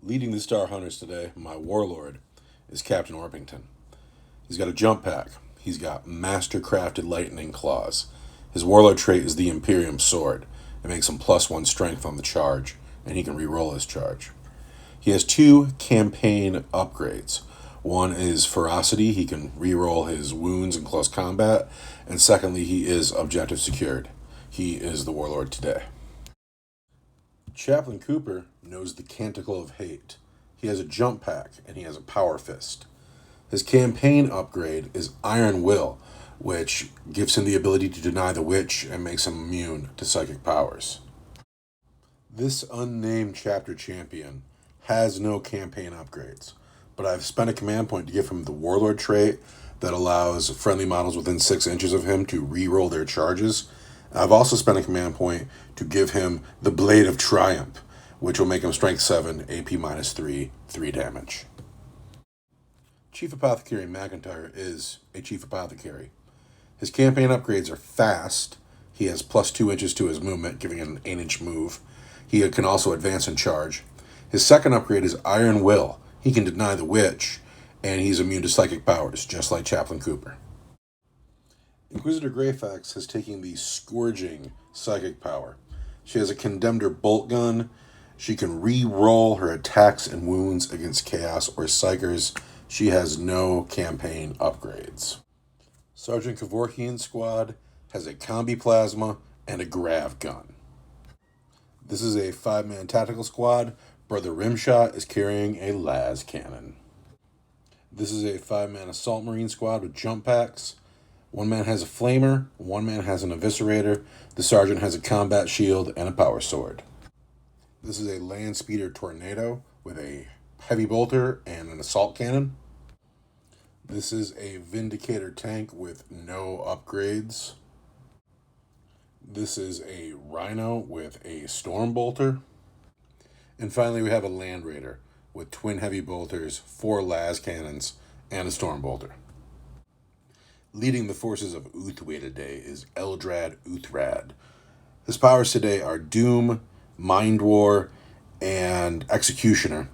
Leading the Star Hunters today, my warlord, is Captain Orpington. He's got a jump pack. He's got master-crafted lightning claws. His warlord trait is the Imperium Sword. It makes him +1 strength on the charge, and he can re-roll his charge. He has 2 campaign upgrades. One is Ferocity. He can re-roll his wounds in close combat. And secondly, he is objective secured. He is the warlord today. Chaplain Cooper knows the Canticle of Hate. He has a jump pack, and he has a power fist. His campaign upgrade is Iron Will, which gives him the ability to deny the witch and makes him immune to psychic powers. This unnamed chapter champion has no campaign upgrades, but I've spent a command point to give him the warlord trait that allows friendly models within 6 inches of him to re-roll their charges. I've also spent a command point to give him the Blade of Triumph, which will make him strength 7, AP -3, 3 damage. Chief Apothecary McIntyre is a Chief Apothecary. His campaign upgrades are fast. He has +2 inches to his movement, giving it an 8-inch move. He can also advance and charge. His second upgrade is Iron Will. He can deny the witch, and he's immune to psychic powers, just like Chaplain Cooper. Inquisitor Greyfax has taken the Scourging psychic power. She has a Condemned bolt gun. She can re-roll her attacks and wounds against Chaos or Psychers. She has no campaign upgrades. Sergeant Kevorkian's squad has a Combi Plasma and a Grav gun. This is a 5-man tactical squad. Brother Rimshot is carrying a las cannon. This is a 5-man assault marine squad with jump packs. 1 man has a flamer, 1 man has an eviscerator, the sergeant has a combat shield and a power sword. This is a land speeder tornado with a heavy bolter and an assault cannon. This is a Vindicator tank with no upgrades. This is a Rhino with a storm bolter. And finally we have a Land Raider with twin heavy bolters, 4 las cannons, and a storm bolter. Leading the forces of Uthway today is Eldrad Uthrad. His powers today are Doom, Mind War, and Executioner.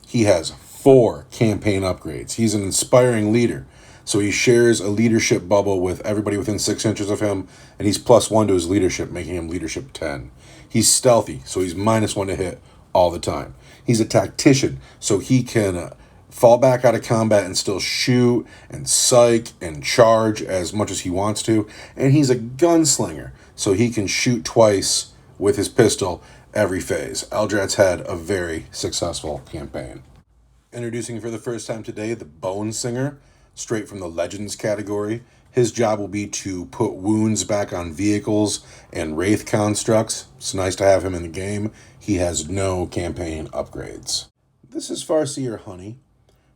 He has 4 campaign upgrades. He's an inspiring leader, so he shares a leadership bubble with everybody within 6 inches of him, and he's +1 to his leadership, making him leadership 10. He's stealthy, so he's -1 to hit all the time. He's a tactician, so he can fall back out of combat and still shoot and psych and charge as much as he wants to. And he's a gunslinger, so he can shoot twice with his pistol every phase. Eldrad's had a very successful campaign. Introducing for the first time today, the Bone Singer, straight from the Legends category. His job will be to put wounds back on vehicles and wraith constructs. It's nice to have him in the game. He has no campaign upgrades. This is Farseer Honey.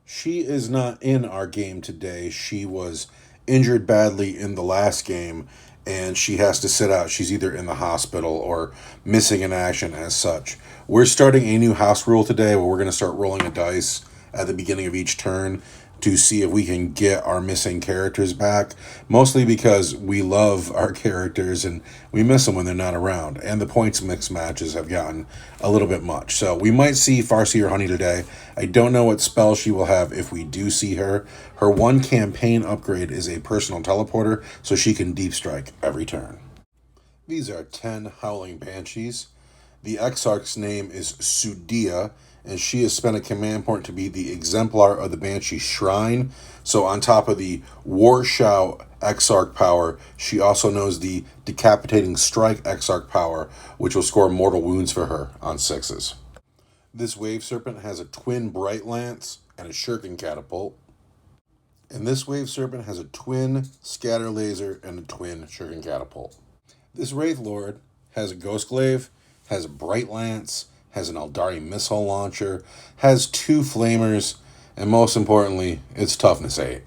She is not in our game today. She was injured badly in the last game, and she has to sit out. She's either in the hospital or missing in action as such. We're starting a new house rule today where we're going to start rolling a dice at the beginning of each turn to see if we can get our missing characters back, mostly because we love our characters and we miss them when they're not around, and the points mix matches have gotten a little bit much. So we might see Farseer Honey today. I don't know what spell she will have if we do see her. Her 1 campaign upgrade is a personal teleporter, so she can deep strike every turn. These are 10 Howling Banshees. The Exarch's name is Sudia, and she has spent a command point to be the exemplar of the Banshee Shrine. So on top of the War Shout Exarch power, she also knows the Decapitating Strike Exarch power, which will score mortal wounds for her on 6s. This Wave Serpent has a twin Bright Lance and a Shuriken Catapult. And this Wave Serpent has a twin Scatter Laser and a twin Shuriken Catapult. This Wraith Lord has a Ghost Glaive, has a Bright Lance, has an Eldari missile launcher, has 2 flamers, and most importantly, it's toughness 8.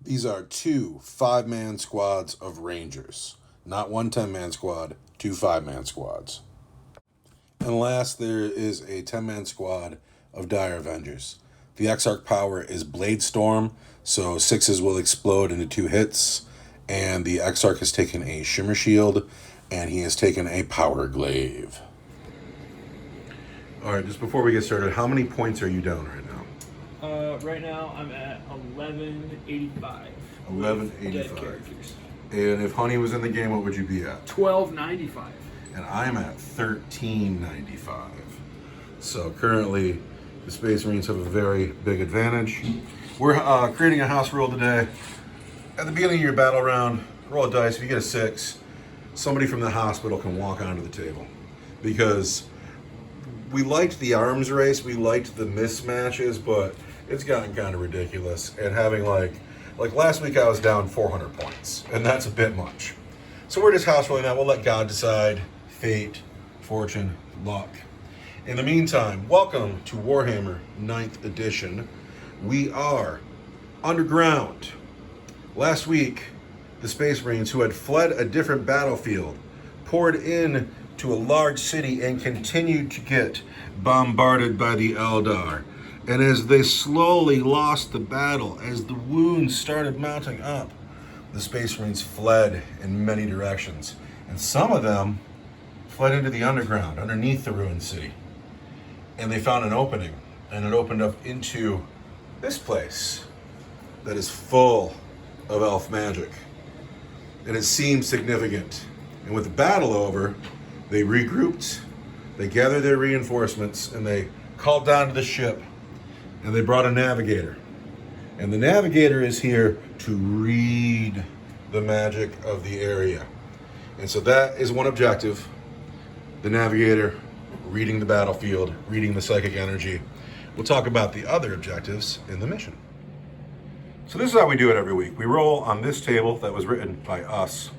These are 2 5-man squads of Rangers. Not 1 10-man squad, 2 5-man squads. And last, there is a 10-man squad of Dire Avengers. The Exarch power is Blade Storm, so 6s will explode into 2 hits, and the Exarch has taken a Shimmer Shield, and he has taken a Power Glaive. All right, just before we get started, how many points are you down right now? Right now I'm at 1185. 1185. Dead characters. And if Honey was in the game, what would you be at? 1295. And I'm at 1395. So currently, the Space Marines have a very big advantage. We're creating a house rule today. At the beginning of your battle round, roll a dice. If you get a 6, somebody from the hospital can walk onto the table. Because we liked the arms race, we liked the mismatches, but it's gotten kind of ridiculous. And having like last week I was down 400 points, and that's a bit much. So we're just house ruling that. We'll let God decide. Fate, fortune, luck. In the meantime, welcome to Warhammer 9th edition. We are underground. Last week, the Space Marines, who had fled a different battlefield, poured in to a large city and continued to get bombarded by the Eldar. And as they slowly lost the battle, as the wounds started mounting up, the Space Marines fled in many directions. And some of them fled into the underground, underneath the ruined city. And they found an opening, and it opened up into this place that is full of elf magic. And it seemed significant. And with the battle over, they regrouped, they gathered their reinforcements, and they called down to the ship, and they brought a navigator. And the navigator is here to read the magic of the area. And so that is one objective. The navigator reading the battlefield, reading the psychic energy. We'll talk about the other objectives in the mission. So this is how we do it every week. We roll on this table that was written by us.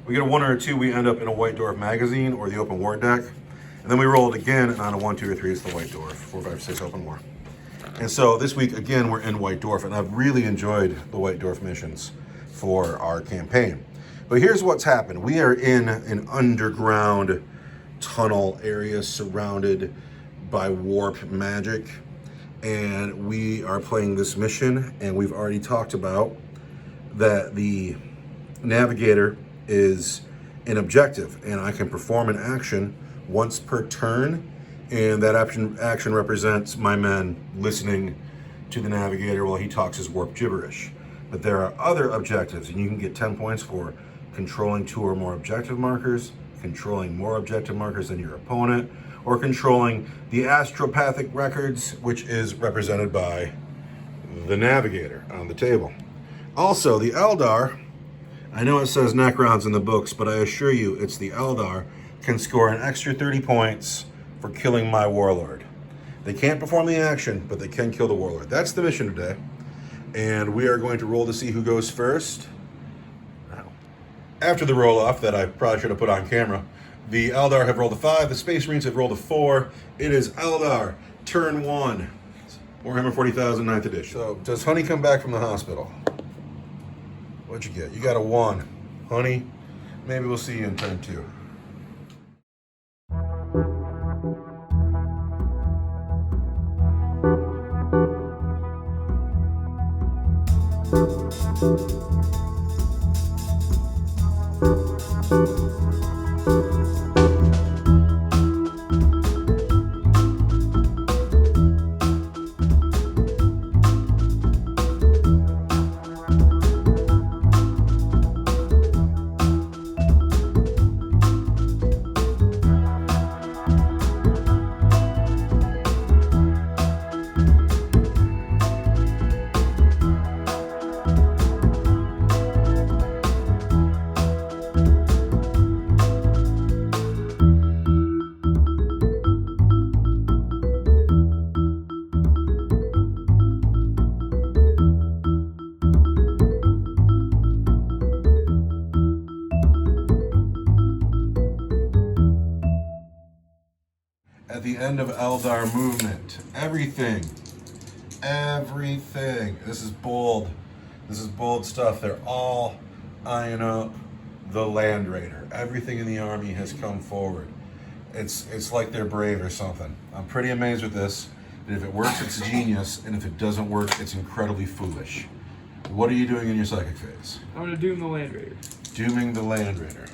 We get a 1 or a 2, we end up in a White Dwarf magazine or the open war deck. And then we roll it again, and on a 1, 2, or 3, it's the White Dwarf. 4, 5, 6, open war. And so this week, again, we're in White Dwarf, and I've really enjoyed the White Dwarf missions for our campaign. But here's what's happened. We are in an underground tunnel area surrounded by warp magic, and we are playing this mission, and we've already talked about that the navigator is an objective, and I can perform an action once per turn, and that action represents my men listening to the navigator while he talks his warp gibberish. But there are other objectives, and you can get 10 points for controlling 2 or more objective markers, controlling more objective markers than your opponent, or controlling the astropathic records, which is represented by the navigator on the table. Also, the Eldar, I know it says Necrons in the books, but I assure you it's the Eldar, can score an extra 30 points for killing my warlord. They can't perform the action, but they can kill the warlord. That's the mission today. And we are going to roll to see who goes first. After the roll-off that I probably should have put on camera, the Eldar have rolled a 5, the Space Marines have rolled a 4. It is Eldar, turn 1. Warhammer 40,000, 9th edition. So, does Honey come back from the hospital? What'd you get? You got a 1. Honey, maybe we'll see you in turn 2. At the end of Eldar movement, everything, this is bold stuff, they're all eyeing up the Land Raider. Everything in the army has come forward. It's like they're brave or something. I'm pretty amazed with this, that if it works, it's genius, and if it doesn't work, it's incredibly foolish. What are you doing in your psychic phase? I'm gonna doom the Land Raider. Dooming the Land Raider.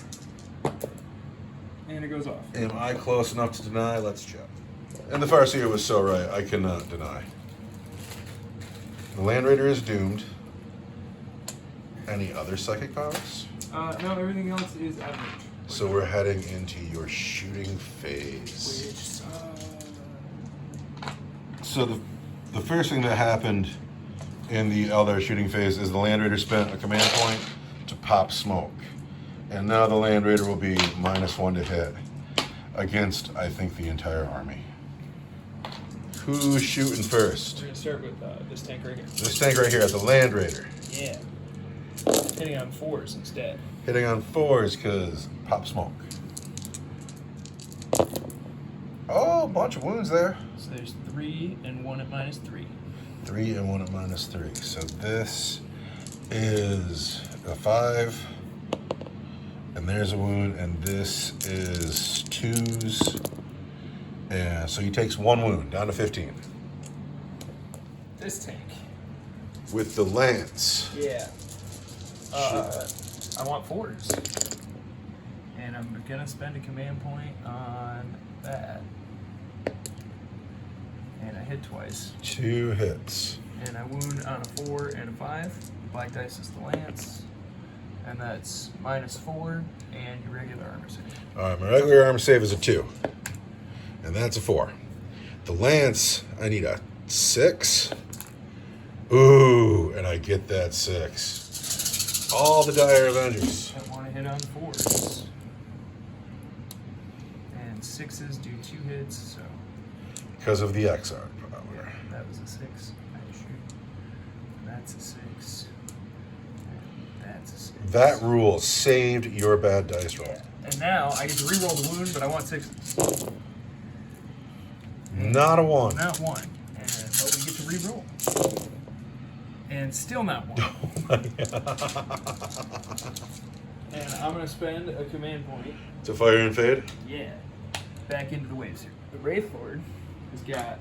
And it goes off. Am I close enough to deny? Let's check. And the Farseer was so right, I cannot deny. The Land Raider is doomed. Any other psychic powers? No, everything else is average. So we're heading into your shooting phase. So the first thing that happened in the Eldar shooting phase is the Land Raider spent a command point to pop smoke. And now the Land Raider will be -1 to hit against, I think, the entire army. Who's shooting first? We're going to start with this tank right here. This tank right here at the Land Raider. Yeah. Hitting on 4s instead. Hitting on 4s because pop smoke. Oh, a bunch of wounds there. So there's 3 and 1 at -3. 3 and 1 at -3. So this is a 5. And there's a wound. And this is 2s. And so he takes 1 wound, down to 15. This tank. With the lance. Yeah. I want 4s. And I'm going to spend a command point on that. And I hit twice. 2 hits. And I wound on a 4 and a 5. Black dice is the lance. And that's -4 and your regular armor save. Alright, my regular armor save is a 2. And that's a 4. The lance, I need a 6. Ooh, and I get that 6. All the Dire Avengers. I want to hit on 4s. And 6s do 2 hits, so. Because of the XR power. Yeah, that was a 6. I shoot. That's a 6. And that's a 6. That rule saved your bad dice roll. And now I get to reroll the wound, but I want 6s. Not a 1. Not 1. And we get to reroll. And still not 1. Oh my god. And I'm going to spend a command point. To fire and fade? Yeah. Back into the waves here. The Wraith Lord has got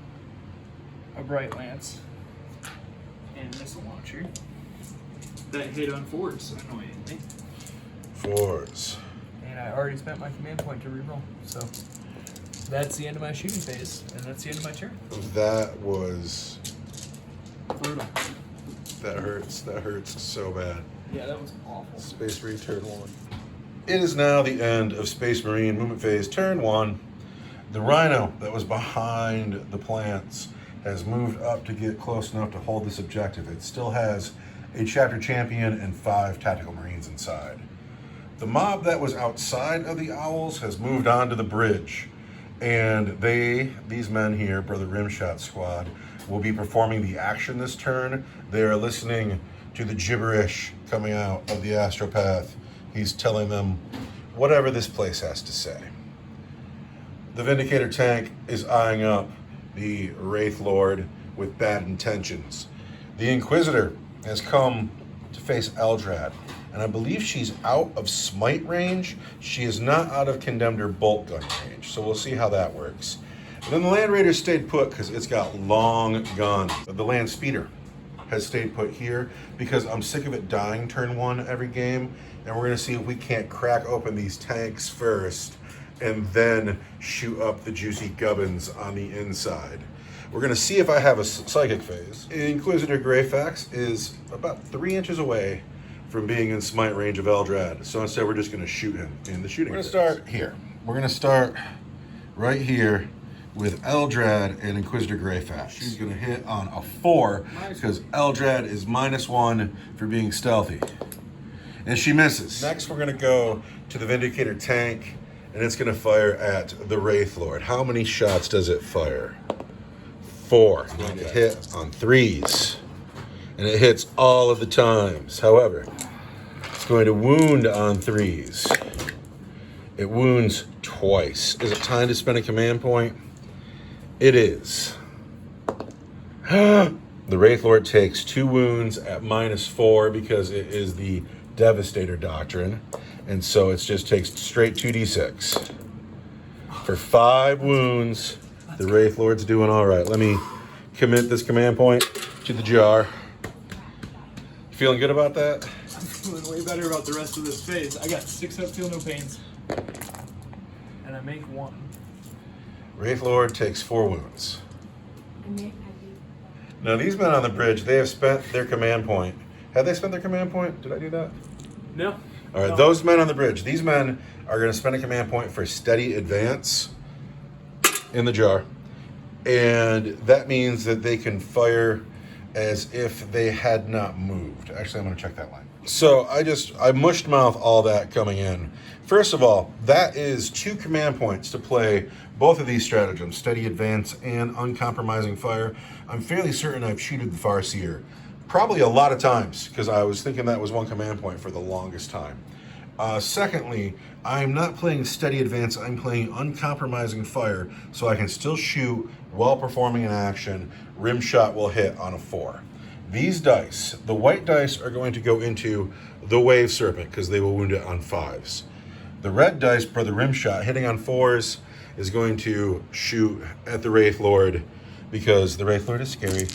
a Bright Lance and a missile launcher that hit on 4s, annoyingly. 4s. And I already spent my command point to reroll. So that's the end of my shooting phase, and that's the end of my turn. That was... Brutal. That hurts. That hurts so bad. Yeah, that was awful. Space Marine turn 1. It is now the end of Space Marine movement phase turn 1. The Rhino that was behind the plants has moved up to get close enough to hold this objective. It still has a chapter champion and 5 tactical marines inside. The mob that was outside of the owls has moved on to the bridge. And these men here, Brother Rimshot Squad, will be performing the action this turn. They are listening to the gibberish coming out of the astropath. He's telling them whatever this place has to say. The Vindicator tank is eyeing up the Wraith Lord with bad intentions. The Inquisitor has come to face Eldrad, and I believe she's out of smite range. She is not out of Condemned or bolt gun range, so we'll see how that works. And then the Land Raider stayed put because it's got long guns. The Land Speeder has stayed put here because I'm sick of it dying turn 1 every game, and we're going to see if we can't crack open these tanks first and then shoot up the juicy gubbins on the inside. We're going to see if I have a psychic phase. Inquisitor Greyfax is about 3 inches away from being in smite range of Eldrad, so instead we're just going to shoot him in the shooting phase. We're going to start here. We're going to start right here with Eldrad and Inquisitor Greyfax. She's going to hit on a 4 because Eldrad is -1 for being stealthy. And she misses. Next, we're going to go to the Vindicator tank, and it's going to fire at the Wraith Lord. How many shots does it fire? 4. It's going to hit on 3s. And it hits all of the times. However, it's going to wound on 3s. It wounds twice. Is it time to spend a command point? It is. The Wraith Lord takes 2 wounds at -4 because it is the Devastator Doctrine. And so it just takes straight 2d6. For 5 wounds, the Wraith Lord's doing all right. Let me commit this command point to the jar. Feeling good about that? I'm feeling way better about the rest of this phase. I got 6 up, feel no pains. And I make 1. Wraith Lord takes 4 wounds. Now these men on the bridge, they have spent their command point. Have they spent their command point? Did I do that? No. All right, No. those men on the bridge, these men are going to spend a command point for steady advance in the jar. And that means that they can fire as if they had not moved. Actually, I'm going to check that line. So I mushed mouth all that coming in. First of all, that is 2 command points to play both of these stratagems, steady advance and uncompromising fire. I'm fairly certain I've shooted the Farseer probably a lot of times because I was thinking that was 1 command point for the longest time. Secondly, I'm not playing steady advance, I'm playing uncompromising fire, so I can still shoot while performing an action. Rim shot will hit on a 4. These dice, the white dice, are going to go into the Wave Serpent because they will wound it on 5s. The red dice for the rim shot hitting on 4s is going to shoot at the Wraith Lord because the Wraith Lord is scary.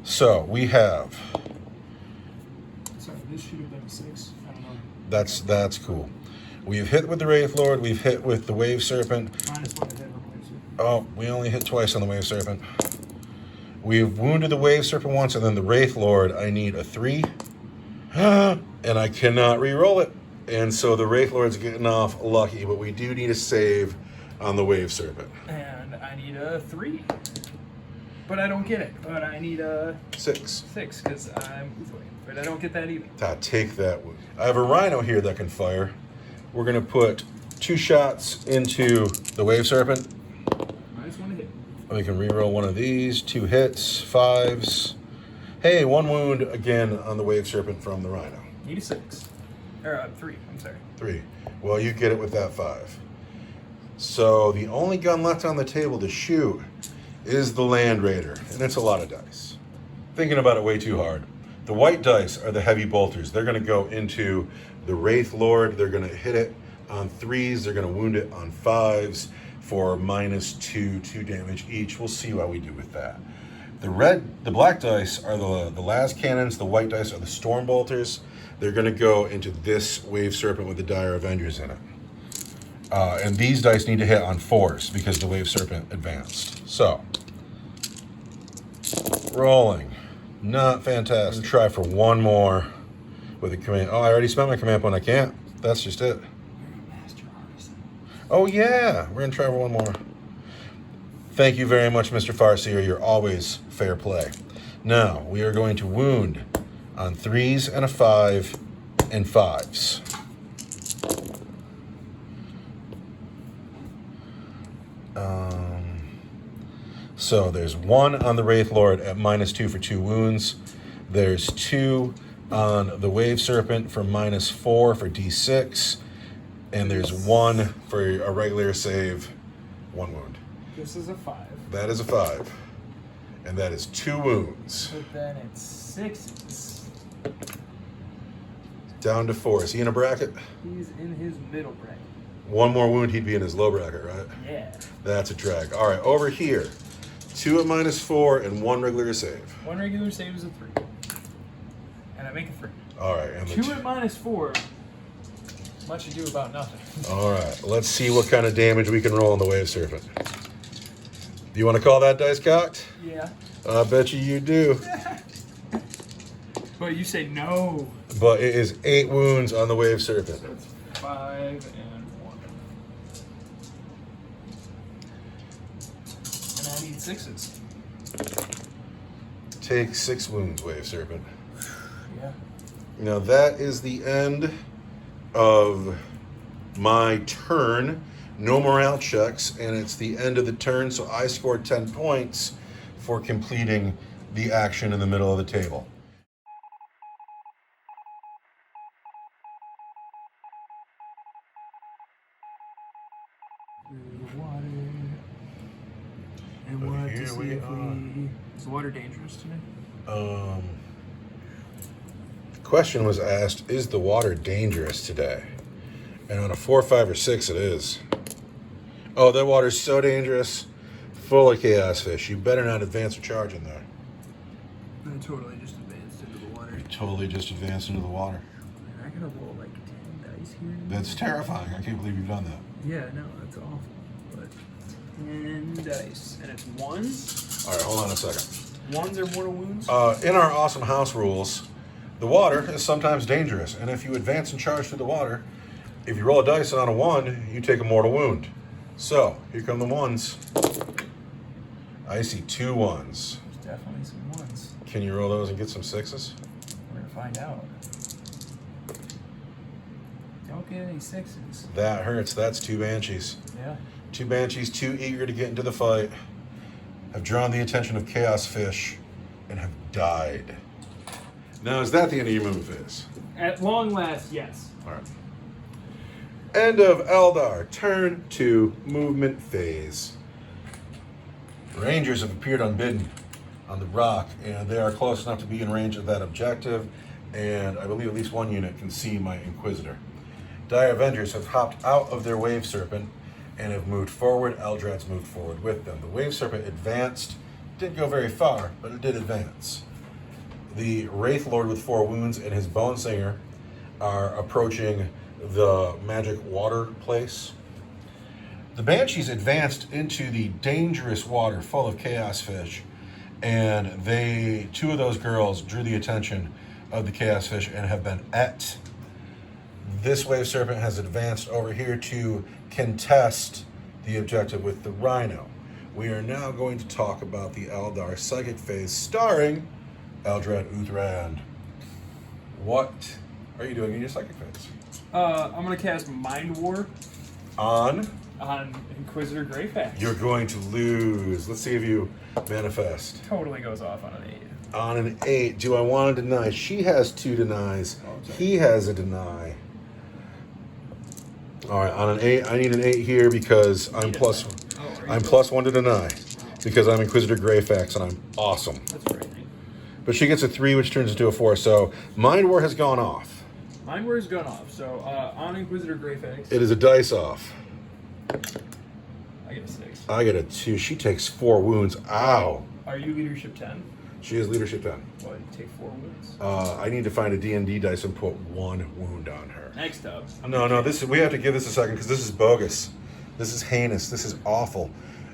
So we have... Sorry, this should have been a 6. I don't know. That's cool. We've hit with the Wraith Lord, we've hit with the Wave Serpent. -1 to hit on the Wave Serpent. Oh, we only hit twice on the Wave Serpent. We've wounded the Wave Serpent once, and then the Wraith Lord, I need a 3. And I cannot re-roll it. And so the Wraith Lord's getting off lucky, but we do need a save on the Wave Serpent. And I need a 3. But I don't get it. But I need a 6. 6 because I'm Uthway. But I don't get that either. Take that. I have a Rhino here that can fire. We're going to put 2 shots into the Wave Serpent. -1 to hit. We can reroll one of these. 2 hits, 5s. Hey, 1 wound again on the Wave Serpent from the Rhino. Need a 6. Or 3, I'm sorry. 3. Well, you get it with that 5. So the only gun left on the table to shoot is the Land Raider, and it's a lot of dice. Thinking about it way too hard. The white dice are the heavy bolters. They're going to go into the Wraith Lord. They're going to hit it on 3s. They're going to wound it on 5s for -2 damage each. We'll see how we do with that. The black dice are the las cannons. The white dice are the storm bolters. They're going to go into this Wave Serpent with the Dire Avengers in it. And these dice need to hit on 4s because the Wave Serpent advanced. So, rolling. Not fantastic. Try for 1 more with a command. Oh, I already spent my command point. I can't. That's just it. Oh, yeah. We're going to try for 1 more. Thank you very much, Mr. Farseer. You're always fair play. Now, we are going to wound on 3s and a 5 and 5s. So there's 1 on the Wraith Lord at -2 for 2 wounds. There's 2 on the Wave Serpent for -4 for D6. And there's 1 for a regular save, 1 wound. This is a 5. That is a 5. And that is 2 wounds. But then it's 6s. Down to 4. Is he in a bracket? He's in his middle bracket. 1 more wound, he'd be in his low bracket, right? Yeah. That's a drag. All right, over here. 2 at -4 and 1 regular save. 1 regular save is a 3. And I make a 3. All right. And 2 at -4. Much ado about nothing. All right, let's see what kind of damage we can roll on the Wave Serpent. Do you want to call that dice cocked? Yeah. I bet you do. But you say no. But it is 8 wounds on the Wave Serpent. So it's 5 and 1. And I need 6s. Take 6 wounds, Wave Serpent. Yeah. Now that is the end of my turn. No morale checks, and it's the end of the turn, so I scored 10 points for completing the action in the middle of the table. The water. And But what here to see we if are. we... Is the water dangerous today? The question was asked, is the water dangerous today? And on a 4, 5, or 6, it is. Oh, that water's so dangerous. Full of chaos fish. You better not advance or charge in there. I totally just advanced into the water. Totally just advanced into the water. Man, I gotta roll like 10 dice here. That's terrifying. I can't believe you've done that. Yeah, no, that's awful. But 10 dice. And it's ones. All right, hold on a second. Ones are mortal wounds? In our awesome house rules, the water is sometimes dangerous. And if you advance and charge through the water, if you roll a dice and on a 1, you take a mortal wound. So, here come the ones. I see 2 ones. There's definitely some ones. Can you roll those and get some 6s? We're going to find out. Don't get any 6s. That hurts. That's 2 banshees. Yeah. 2 banshees, too eager to get into the fight, have drawn the attention of Chaos Fish, and have died. Now, is that the end of your movement phase? At long last, yes. All right. End of Eldar. Turn 2, movement phase. Rangers have appeared unbidden on the rock, and they are close enough to be in range of that objective, and I believe at least one unit can see my Inquisitor. Dire Avengers have hopped out of their Wave Serpent and have moved forward. Eldrad's moved forward with them. The Wave Serpent advanced. Didn't go very far, but it did advance. The Wraith Lord with 4 wounds and his Bone Singer are approaching the magic water place. The Banshees advanced into the dangerous water full of Chaos Fish, and 2 of those girls drew the attention of the Chaos Fish and have been et. This Wave Serpent has advanced over here to contest the objective with the Rhino. We are now going to talk about the Eldar Psychic Phase, starring Eldrad Uthrand. What are you doing in your Psychic Phase? I'm going to cast Mind War On Inquisitor Greyfax. You're going to lose. Let's see if you manifest. Totally goes off on an 8. On an 8. Do I want to deny? She has 2 denies. He has a deny. All right, on an 8, I need an 8 here because I'm plus 1 to deny because I'm Inquisitor Greyfax and I'm awesome. That's frightening. But she gets a 3, which turns into a 4. So Mind War has gone off. Mind War has gone off. So on Inquisitor Greyfax, It is a dice off. I get a 6. I get a 2. She takes 4 wounds. Ow. Are you leadership 10? She is leadership 10. Well, you take 4 wounds. I need to find a D&D dice and put 1 wound on her. Next up. No, we have to give this a second because this is bogus. This is heinous. This is awful.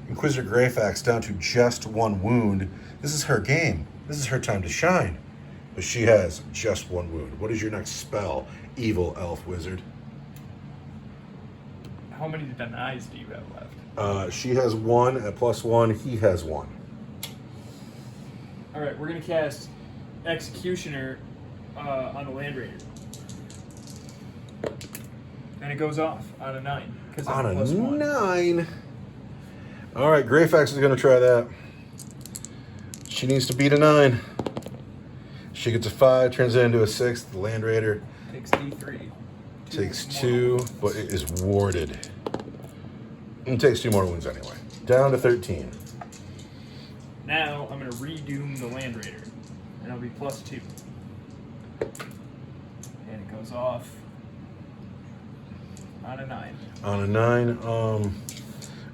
Inquisitor Greyfax down to just 1 wound. This is her game. This is her time to shine. But she has just 1 wound. What is your next spell, evil elf wizard? How many denies do you have left? She has 1 at +1. He has 1. All right, we're going to cast Executioner on the Land Raider. And it goes off on a 9. On a +9? All right, Greyfax is going to try that. She needs to beat a 9. She gets a 5, turns it into a 6. The Land Raider takes D3. Takes 2, but it is warded. It takes 2 more wounds anyway. Down to 13. Now I'm going to redoom the Land Raider. And it'll be +2. And it goes off on a 9. On a 9. All right,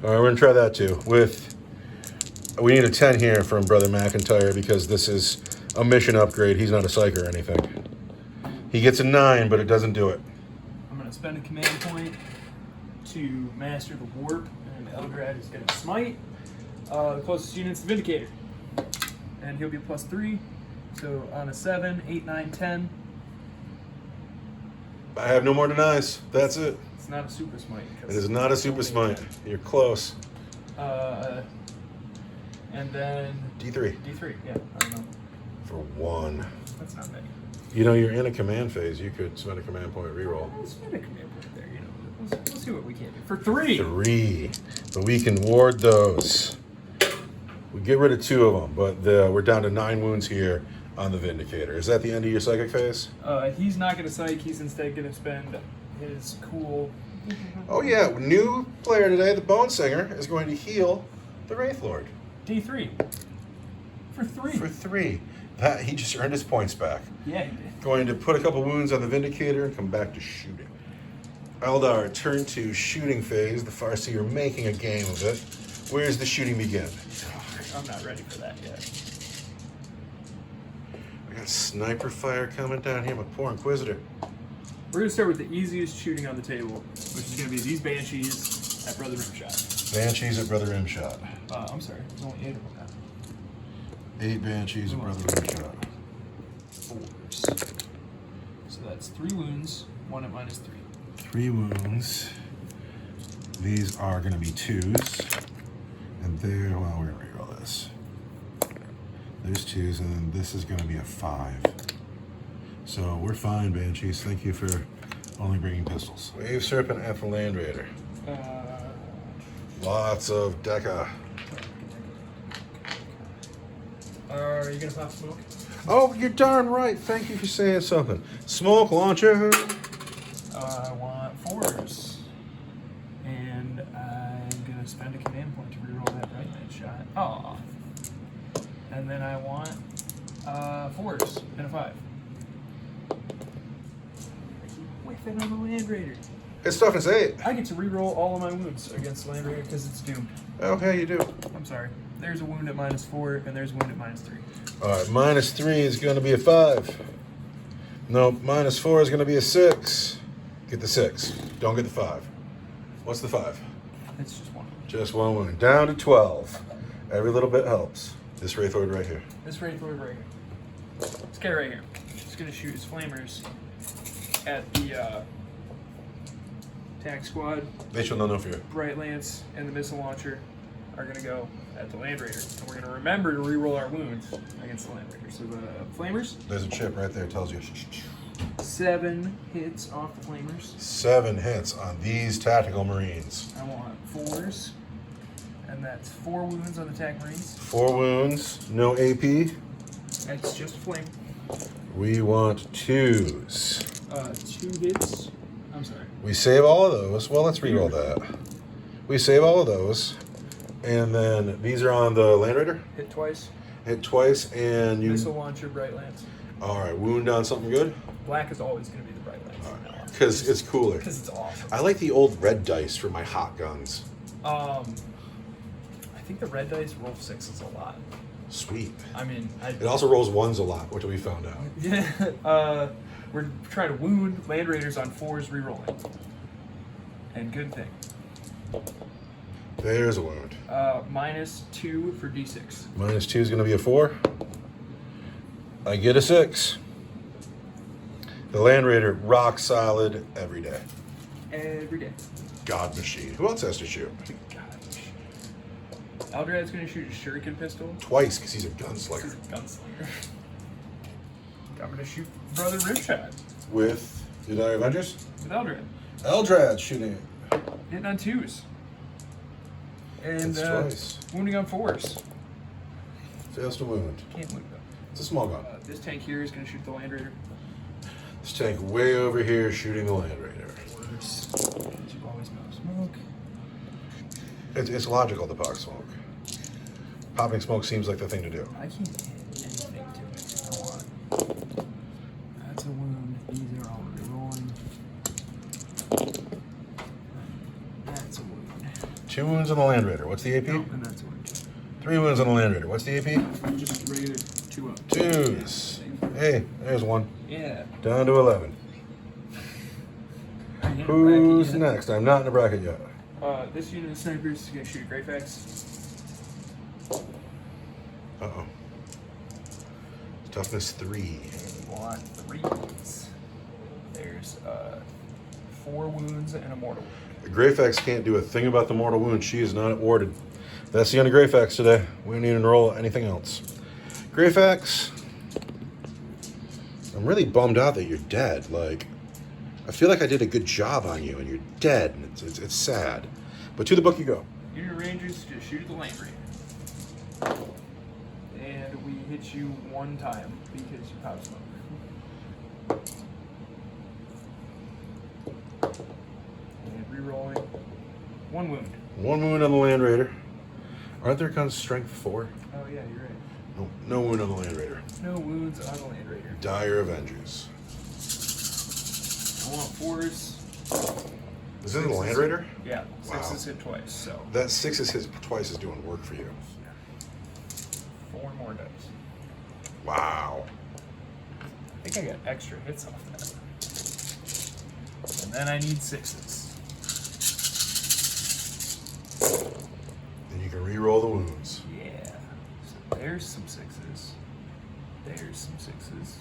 we're going to try that too. We need a 10 here from Brother McIntyre because this is a mission upgrade. He's not a psych or anything. He gets a 9, but it doesn't do it. I'm going to spend a command point to master the warp, and Eldrad is going to smite. The closest unit's the Vindicator. And he'll be +3. So on a 7, 8, 9, 10. I have no more denies. That's it. It's not a super smite. It is not a super smite. You're close. And then D3. D3, yeah, I don't know. For 1. That's not many. You know, you're in a command phase. You could spend a command point reroll. Let's spend a command point there, you know. Let's see what we can do. For 3! 3. But we can ward those. We get rid of 2 of them, but we're down to 9 wounds here on the Vindicator. Is that the end of your psychic phase? He's not going to psych. He's instead going to spend his cool... Oh yeah, new player today, the Bone Singer, is going to heal the Wraith Lord. D3. For 3. For 3. He just earned his points back. Yeah, he did. Going to put a couple wounds on the Vindicator and come back to shooting. Eldar, turn to shooting phase. The Farseer making a game of it. Where's the shooting begin? I'm not ready for that yet. I got sniper fire coming down here, my poor Inquisitor. We're going to start with the easiest shooting on the table, which is going to be these Banshees at Brother Rimshot. Banshees at Brother Rimshot. I'm sorry, there's only 8 of them now. 8 Banshees at Brother Rimshot. 4s. So that's 3 wounds, 1 at -3. 3 wounds. These are going to be 2s. And there, well, we're going to reroll this. There's 2s, and then this is going to be a 5. So we're fine, Banshees. Thank you for only bringing pistols. Wave Serpent at the Land Raider. Lots of Deca. Are you going to pop smoke? Oh, you're darn right. Thank you for saying something. Smoke launcher. I want 4s. And I'm going to spend a command point to reroll that right hand shot. Oh. And then I want 4s and a 5. Whiffing on the Land Raider. It's toughness 8. I get to reroll all of my wounds against the Land Raider because it's doomed. Okay, you do. I'm sorry. There's a wound at -4, and there's a wound at -3. All right, -3 is going to be a 5. No, -4 is going to be a 6. Get the 6. Don't get the 5. What's the 5? It's just 1. Just 1 wound. Down to 12. Every little bit helps. This Wraithord right here. This Wraithord right here. This guy right here. He's going to shoot his flamers at the tank squad. They shall know no fear. Bright Lance and the missile launcher are going to go at the Land Raider. And we're going to remember to reroll our wounds against the Land Raider. So the flamers. There's a chip right there. It tells you. 7 hits off the flamers. 7 hits on these tactical marines. I want 4s. And that's 4 wounds on the attack marines. 4 wounds. No AP. That's just a flame. We want 2s. 2 hits. I'm sorry. We save all of those. Well, let's reroll that. We save all of those. And then these are on the Land Raider. Hit twice. Hit twice, and you. Missile launcher, Bright Lance. All right, wound on something good. Black is always going to be the Bright Lance. Because it's cooler. Because it's awesome. I like the old red dice for my hot guns. I think the red dice roll 6s a lot. Sweet. I mean, it also rolls 1s a lot, which we found out. Yeah. We're trying to wound Land Raiders on 4s rerolling. And good thing. There's a wound. -2 for D6. -2 is going to be a 4. I get a 6. The Land Raider, rock solid every day. Every day. God machine. Who else has to shoot? Eldrad's going to shoot a shuriken pistol. Twice, because he's a gunslinger. He's a gunslinger. I'm going to shoot Brother Rimshot. With the Dire Avengers? With Eldrad. Eldrad's shooting. Hitting on 2s. And twice. Wounding on 4s. Fails to wound. Can't wound them. It's a small gun. This tank here is going to shoot the Land Raider. This tank way over here shooting the Land Raider. You always know smoke. It's logical to pop smoke. Popping smoke seems like the thing to do. I can't hit anything to it. I want. That's a wound. These are all rolling. That's a wound. 2 wounds on the Land Raider. What's the AP? Nope, and that's a wound. 3 wounds on the Land Raider. What's the AP? Just regular 2 up. 2s. Hey, there's 1. Yeah. Down to 11. Who's next? I'm not in the bracket yet. This unit of snipers is going to shoot a Greyfax. Uh-oh. Toughness 3. And we want 3s. There's 4 wounds and a mortal wound. Greyfax can't do a thing about the mortal wound. She is not warded. That's the end of Greyfax today. We don't need to enroll anything else. Greyfax, I'm really bummed out that you're dead. Like, I feel like I did a good job on you, and you're dead. And it's sad. But to the book you go. Unit of Rangers just shoot at the Land Raider. And we hit you 1 time because you pop smoke. And re-rolling. 1 wound. 1 wound on the Land Raider. Aren't their guns strength 4? Oh yeah, you're right. No wound on the Land Raider. No wounds on the Land Raider. Dire Avengers. I want 4s. Is it the Land Raider? Yeah, 6 Wow. is hit twice, so. That 6 is his twice is doing work for you. 4 more dice. Wow. I think I got extra hits off that. And then I need 6s. There's some sixes. There's some sixes.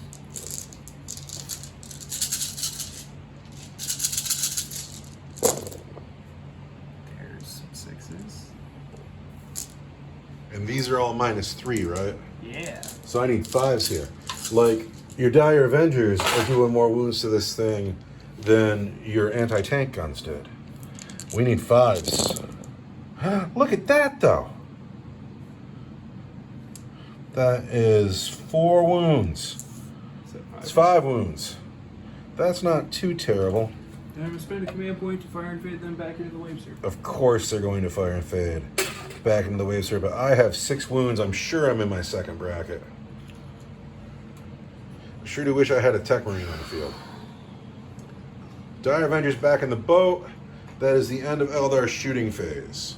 There's some sixes. And these are all -3, right? Yeah. So I need 5s here. Like, your Dire Avengers are doing more wounds to this thing than your anti-tank guns did. We need 5s. Look at that, though. That is 4 wounds. It's 5 wounds. That's not too terrible. Then I'm going to spend a command point to fire and fade them back into the wave circle. Of course they're going to fire and fade back into the wave circle, but I have 6 wounds. I'm sure I'm in my second bracket. I sure do wish I had a Tech Marine on the field. Dire Avengers back in the boat. That is the end of Eldar's shooting phase.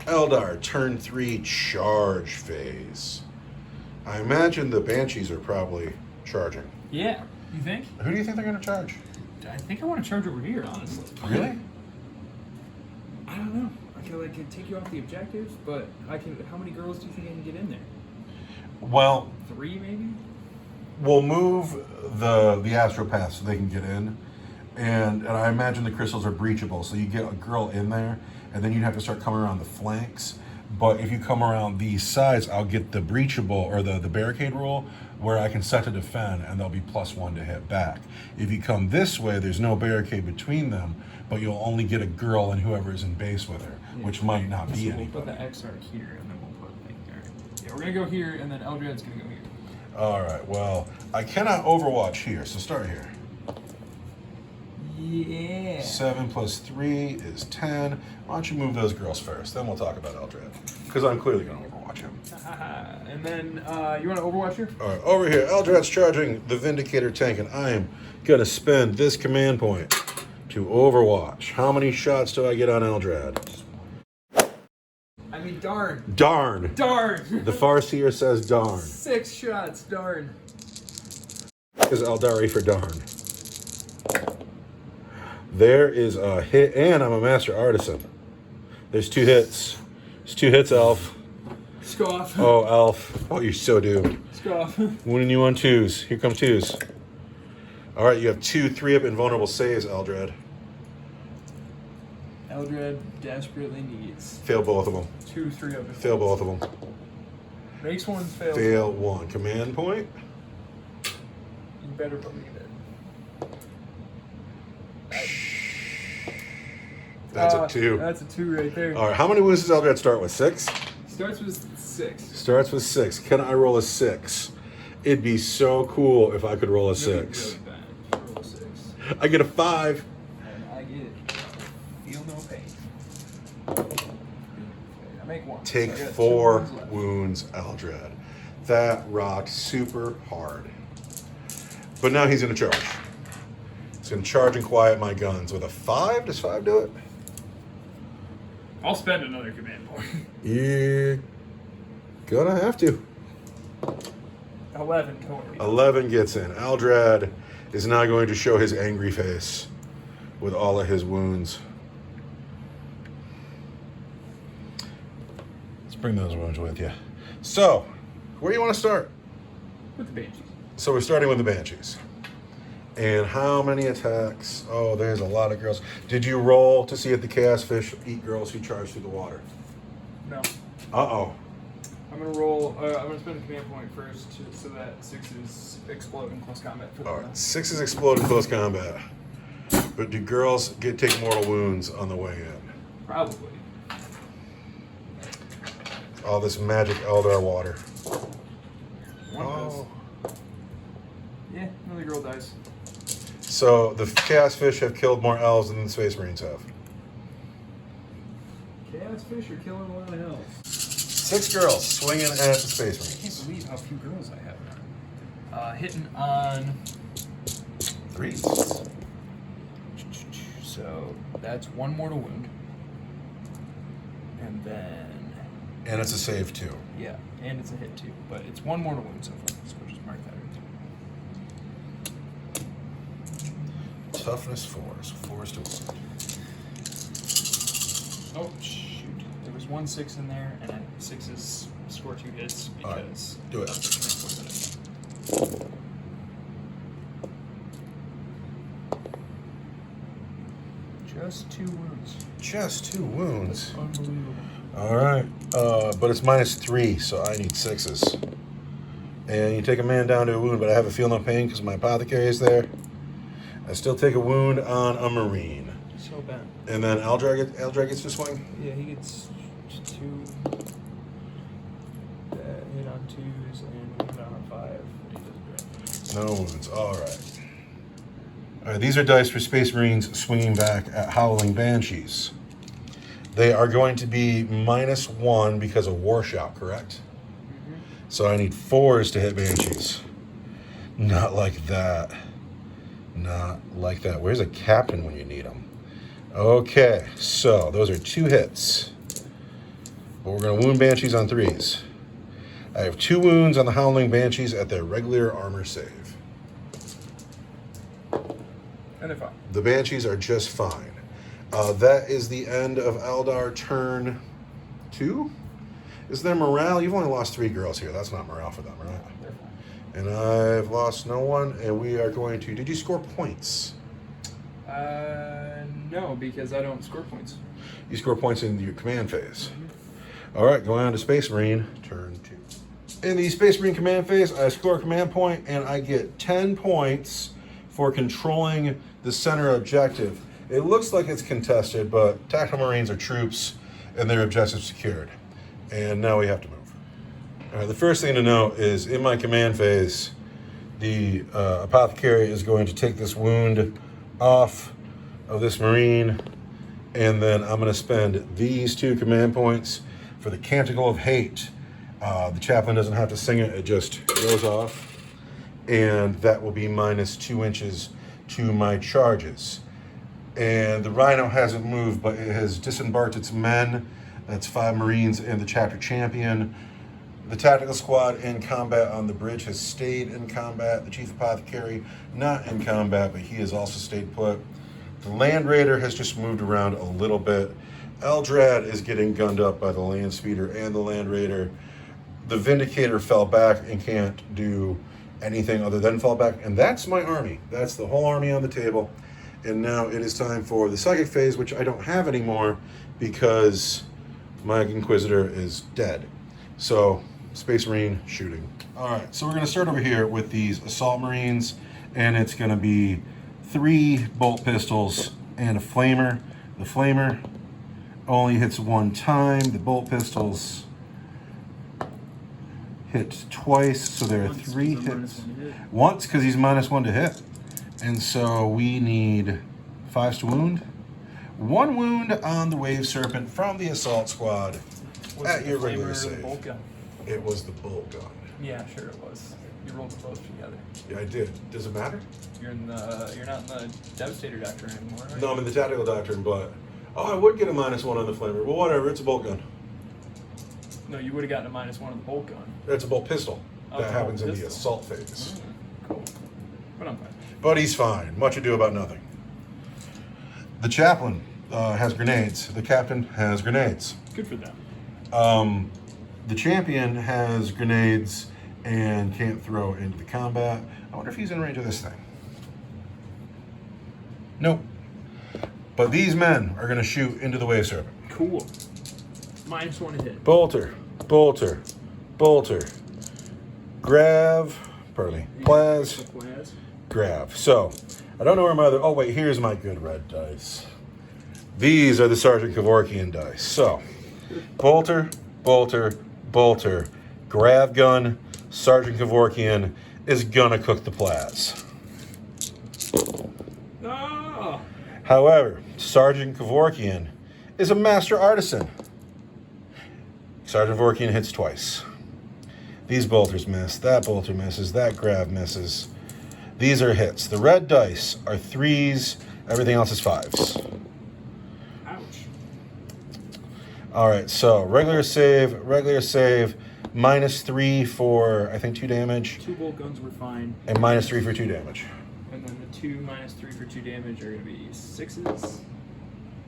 Eldar, turn 3 charge phase. I imagine the Banshees are probably charging. Yeah, you think? Who do you think they're going to charge? I think I want to charge over here, honestly. Really? I don't know. I feel like I could take you off the objectives, but I can. How many girls do you think I can get in there? Well, 3 maybe? we'll move the Astro Path so they can get in. And I imagine the crystals are breachable, so you get a girl in there, and then you'd have to start coming around the flanks. But if you come around these sides, I'll get the breachable or the barricade rule where I can set to defend and they'll be +1 to hit back. If you come this way, there's no barricade between them, but you'll only get a girl and whoever is in base with her, which might not be So anybody. we'll put the XR here and then we'll put alright. Yeah, we're gonna go here and then Eldred's gonna go here. All right, well, I cannot overwatch here, so start here. Yeah. 7 + 3 is 10. Why don't you move those girls first? Then we'll talk about Eldred, because I'm clearly going to overwatch him. And then you want to overwatch here? All right, over here, Eldred's charging the Vindicator tank, and I am going to spend this command point to overwatch. How many shots do I get on Eldred? I mean, darn. Darn. Darn. The Farseer says darn. 6 shots, darn. Is Eldari for darn. There is a hit, and I'm a Master Artisan. There's 2 hits. There's 2 hits, Elf. Scoff. Oh, Elf. Oh, you're so doomed. Scoff. Winning you on 2s. Here come 2s. All right, you have 2 3-up invulnerable saves, Eldred. Eldred desperately needs Fail both of them. 2 3-up. Fail both of them. Makes one fail. Fail 1. Command point. You better believe it. That's a 2. That's a 2 right there. All right, how many wounds does Eldred start with? 6? Starts with 6. Starts with 6. Can I roll a 6? It'd be so cool if I could roll a 6. Really bad. Roll a 6. I get a 5. And I get it. Feel no pain. I make 1. Take So I got 4 2 wounds left. wounds, Eldred. That rocked super hard. But now he's going to charge. He's going to charge and quiet my guns. With a 5? Does 5 do it? I'll spend another command point. You're gonna have to. 11 total. 11 gets in. Eldred is now going to show his angry face with all of his wounds. Let's bring those wounds with you. So, where do you want to start? With the Banshees. So we're starting with the Banshees. And how many attacks? Oh, there's a lot of girls. Did you roll to see if the Chaos Fish eat girls who charge through the water? No. Uh-oh. I'm gonna roll. I'm gonna spend a command point first, so that 6s explode in close combat. For All right, 6s explode in close combat. But do girls take mortal wounds on the way in? Probably. All this magic Eldar water. One Oh. does. Yeah, another girl dies. So the Chaos Fish have killed more elves than the Space Marines have. Chaos Fish are killing a lot of elves. 6 girls swinging at the Space I Marines. can't believe how few girls I have now. Hitting on 3s. So that's 1 mortal wound. And then, And it's a save too. yeah, and it's a hit too. But it's 1 mortal wound so far, so we'll just mark that right there. Toughness 4, so 4 is to wound. Oh, shoot. There was 1 6 in there, and 6s score 2 hits All right, because do it. that's just 2 wounds. Just 2 wounds. Unbelievable. All right, but it's -3, so I need 6s. And you take a man down to a wound, but I have a feel no pain because my apothecary is there. I still take a wound on a Marine. So bad. And then Eldar gets to swing? Yeah, he gets 2 hit on 2s and hit on a 5. He does great. No wounds, all right. All right, these are dice for Space Marines swinging back at Howling Banshees. They are going to be -1 because of War Shout, correct? So I need 4s to hit Banshees. Not like that. Not like that. Where's a captain when you need him? Okay, so those are 2 hits. But we're going to wound Banshees on 3s. I have 2 wounds on the Howling Banshees at their regular armor save. And they're fine. The Banshees are just fine. That is the end of Eldar turn 2. Is there morale? You've only lost 3 girls here. That's not morale for them, right? They're fine. And I've lost no one, and we are going to... Did you score points? No, because I don't score points. You score points in your command phase. All right, going on to Space Marine, turn 2. In the Space Marine command phase, I score a command point, and I get 10 points for controlling the center objective. It looks like it's contested, but Tactical Marines are troops, and their objective secured. And now we have to move. All right, the first thing to know is in my command phase, the apothecary is going to take this wound off of this Marine, and then I'm going to spend these 2 command points for the Canticle of Hate. The chaplain doesn't have to sing it, it just goes off. And that will be -2 inches to my charges. And the Rhino hasn't moved, but it has disembarked its men. That's 5 Marines and the chapter champion. The tactical squad in combat on the bridge has stayed in combat. The chief apothecary not in combat, but he has also stayed put. The Land Raider has just moved around a little bit. Eldrad is getting gunned up by the Land Speeder and the Land Raider. The Vindicator fell back and can't do anything other than fall back. And that's my army. That's the whole army on the table. And now it is time for the Psychic phase, which I don't have anymore because my Inquisitor is dead. So, Space Marine shooting. All right, so we're going to start over here with these Assault Marines, and it's going to be 3 bolt pistols and a flamer. The flamer only hits 1 time. The bolt pistols hit twice, so there are 3 hits. Once, because he's -1 to hit. And so we need 5s to wound. 1 wound on the Wave Serpent from the Assault Squad at your regular save. Bolt gun? It was the bolt gun. Yeah, sure it was. You rolled both together. Yeah, I did. Does it matter? You're not in the Devastator Doctrine anymore, right? No, I'm in the Tactical Doctrine, but... Oh, I would get a -1 on the Flamer. Well, whatever. It's a bolt gun. No, you would have gotten a -1 on the bolt gun. It's a bolt pistol. Oh, That happens in the pistol. Assault phase. Cool. But I'm fine. But he's fine. Much ado about nothing. The Chaplain has grenades. The Captain has grenades. Good for them. The Champion has grenades and can't throw into the combat. I wonder if he's in range of this thing. Nope. But these men are going to shoot into the Wave Serpent. Cool. -1 to hit. Bolter, bolter, bolter. Grav, pardon me, Plaz, Plaz. Grav. So, I don't know where my other... Oh, wait, here's my good red dice. These are the Sergeant Kevorkian dice. So, bolter, bolter, bolter. Grav gun, Sergeant Kevorkian is gonna cook the Plaz. Ah! However, Sergeant Kevorkian is a master artisan. Sergeant Kevorkian hits twice. These bolters miss, that bolter misses, that Grav misses. These are hits. The red dice are 3s, everything else is 5s. Ouch. All right, so regular save, -3 for, I think, 2 damage, 2 bolt guns were fine. and -3 for 2 damage. And then the 2 -3 for 2 damage are going to be 6s.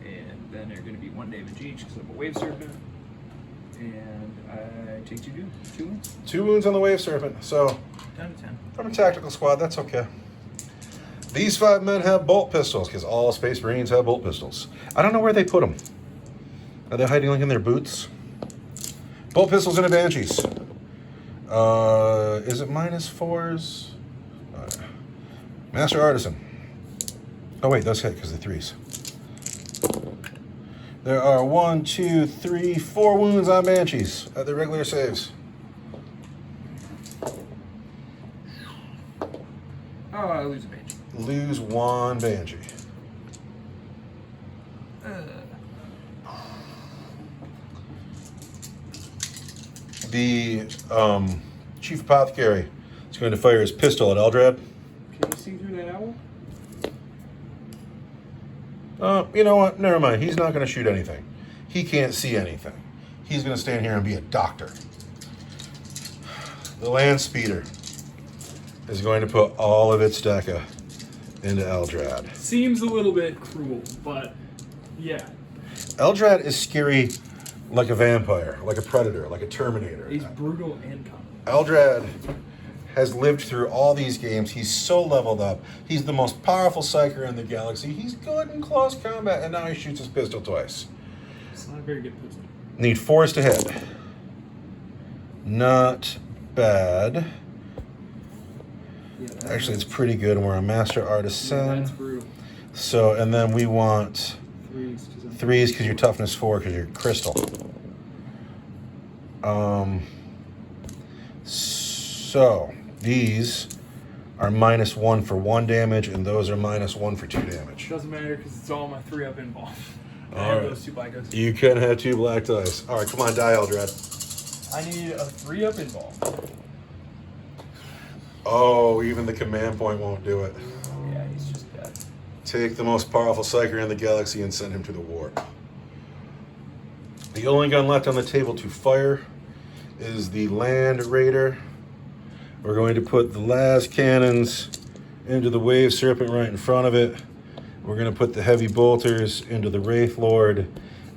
And then they're going to be 1 damage each because of a Wave Serpent. And I take 2 wounds. 2 wounds on the Wave Serpent. So, 10 to 10. from a tactical squad, that's okay. These 5 men have bolt pistols, because all Space Marines have bolt pistols. I don't know where they put them. Are they hiding like in their boots? Bolt pistols and a Banshees. Is it -4s? Master Artisan. Oh wait, those hit because they're 3s. There are 1, 2, 3, 4 wounds on Banshees at the regular saves. Oh, I lose a Banshee. Lose 1 Banshee. The Chief Apothecary is going to fire his pistol at Eldrad. Can you see through that owl? You know what? Never mind. He's not going to shoot anything. He can't see anything. He's going to stand here and be a doctor. The Land Speeder is going to put all of its deca into Eldrad. Seems a little bit cruel, but yeah. Eldrad is scary like a vampire, like a predator, like a Terminator. He's brutal and calm. Eldrad has lived through all these games. He's so leveled up. He's the most powerful psyker in the galaxy. He's good in close combat, and now he shoots his pistol twice. It's not a very good pistol. Need 4s to hit. Not bad. Yeah, Actually, it's pretty good. We're a Master Artisan. Yeah, that's brutal. So, and then we want 3s because you're toughness 4 because you're crystal. So these are -1 for 1 damage, and those are -1 for 2 damage. Doesn't matter because it's all my 3-up involved. I All have right. those 2 black dice. You can have 2 black dice. All right, come on, die, Eldrad. I need a 3-up involved. Oh, even the command point won't do it. Yeah, he's just dead. Take the most powerful psyker in the galaxy and send him to the warp. The only gun left on the table to fire is the Land Raider. We're going to put the las cannons into the Wave Serpent right in front of it. We're going to put the heavy bolters into the Wraith Lord,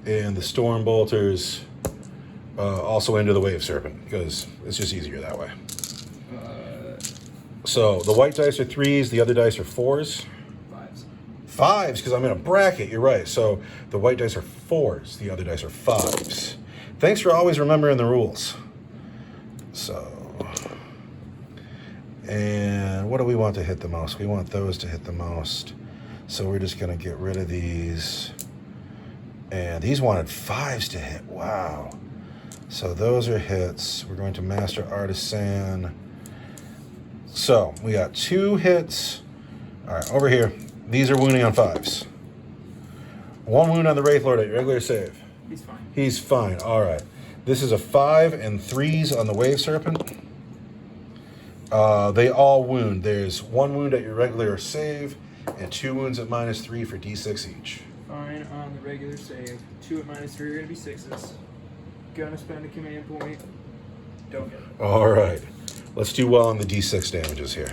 and the Storm bolters also into the Wave Serpent, because it's just easier that way. So the white dice are 3s, the other dice are 4s. 5s. 5s, because I'm in a bracket, you're right. So the white dice are 4s, the other dice are 5s. Thanks for always remembering the rules. So, and what do we want to hit the most? We want those to hit the most. So we're just going to get rid of these. And these wanted 5s to hit. Wow. So those are hits. We're going to Master Artisan. So we got 2 hits. All right, over here. These are wounding on 5s. 1 wound on the Wraith Lord at your regular save. He's fine. He's fine. All right. This is a 5 and 3s on the Wave Serpent. They all wound. There's 1 wound at your regular save and 2 wounds at -3 for D6 each. Fine on the regular save. 2 at -3 are going to be 6s. Gonna spend a command point. Don't get it. All right. Let's do well on the D6 damages here.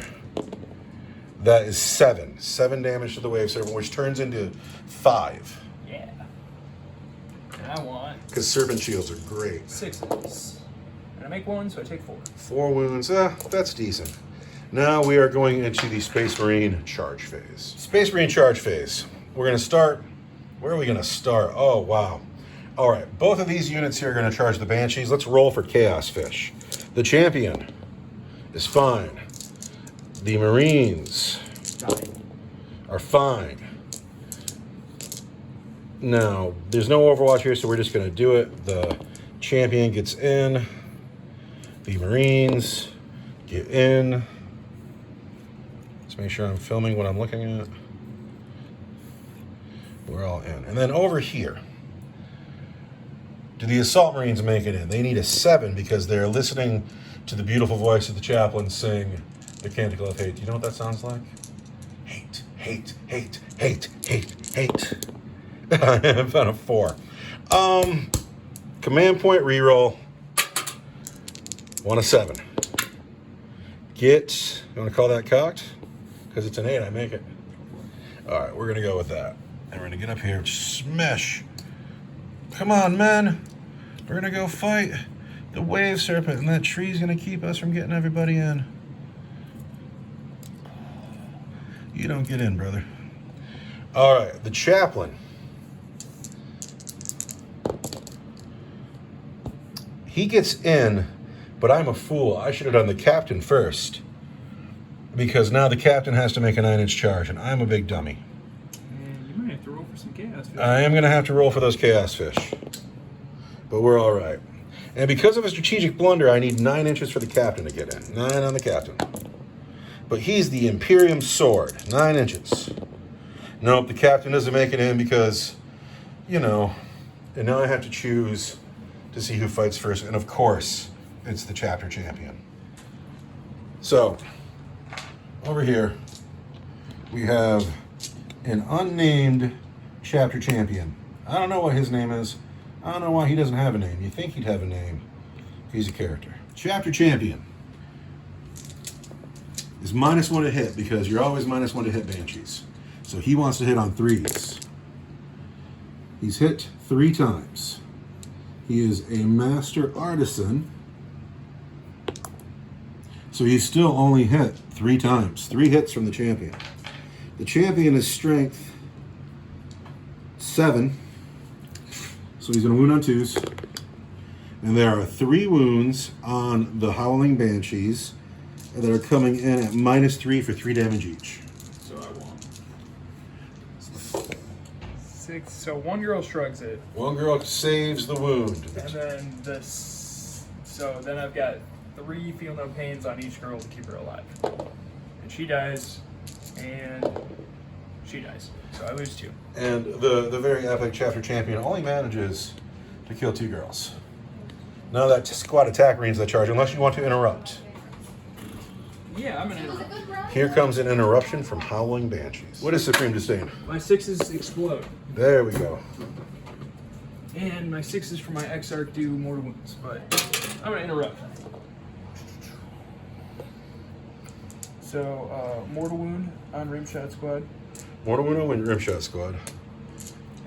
That is 7. 7 damage to the Wave Serpent, which turns into 5. Yeah. And I want Because Serpent Shields are great. 6s. And I make 1, so I take 4. 4 wounds. That's decent. Now we are going into the Space Marine charge phase. Space Marine charge phase. We're going to start. Where are we going to start? Oh, wow. All right. Both of these units here are going to charge the Banshees. Let's roll for Chaos Fish. The Champion is fine. The Marines are fine. Now, there's no Overwatch here, so we're just going to do it. The Champion gets in. The Marines get in. Let's make sure I'm filming what I'm looking at. We're all in. And then over here, do the Assault Marines make it in? They need a 7 because they're listening to the beautiful voice of the chaplain sing the Canticle of Hate. Do you know what that sounds like? Hate, hate, hate, hate, hate, hate. I found a 4. Command point reroll. 1 of 7. Get, you want to call that cocked? Because it's an 8, I make it. All right, we're going to go with that. And we're going to get up here, smash. Come on, man. We're gonna go fight the wave serpent, and that tree's gonna keep us from getting everybody in. You don't get in, brother. All right, the chaplain. He gets in, but I'm a fool. I should have done the captain first, because now the captain has to make a 9-inch charge, and I'm a big dummy. And you might have to roll for some chaos fish. I am going to have to roll for those chaos fish, but we're all right. And because of a strategic blunder, I need 9 inches for the captain to get in. 9 on the captain. But he's the Imperium sword, 9 inches. Nope, the captain doesn't make it in because, you know, and now I have to choose to see who fights first. And of course, it's the chapter champion. So, over here, we have an unnamed chapter champion. I don't know what his name is. I don't know why he doesn't have a name. You think he'd have a name. He's a character. Chapter champion is -1 to hit because you're always -1 to hit banshees. So he wants to hit on 3s. He's hit 3 times. He is a master artisan. So he's still only hit 3 times. 3 hits from the champion. The champion is strength 7. So he's going to wound on 2s. And there are 3 wounds on the Howling Banshees that are coming in at -3 for 3 damage each. So I want 6. So one girl shrugs it. One girl saves the wound. And then this. So then I've got 3 feel no pains on each girl to keep her alive. And she dies. And she dies. So I lose 2. And the very epic chapter champion only manages to kill 2 girls. Now that squad attack range that charge, unless you want to interrupt. Yeah, I'm gonna interrupt. Here comes an interruption from Howling Banshees. What is Supreme Disdain? My 6s explode. There we go. And my 6s for my Exarch do mortal wounds, but I'm gonna interrupt. So, mortal wound on Rimshot Squad. Mortal Wound and Rimshot Squad.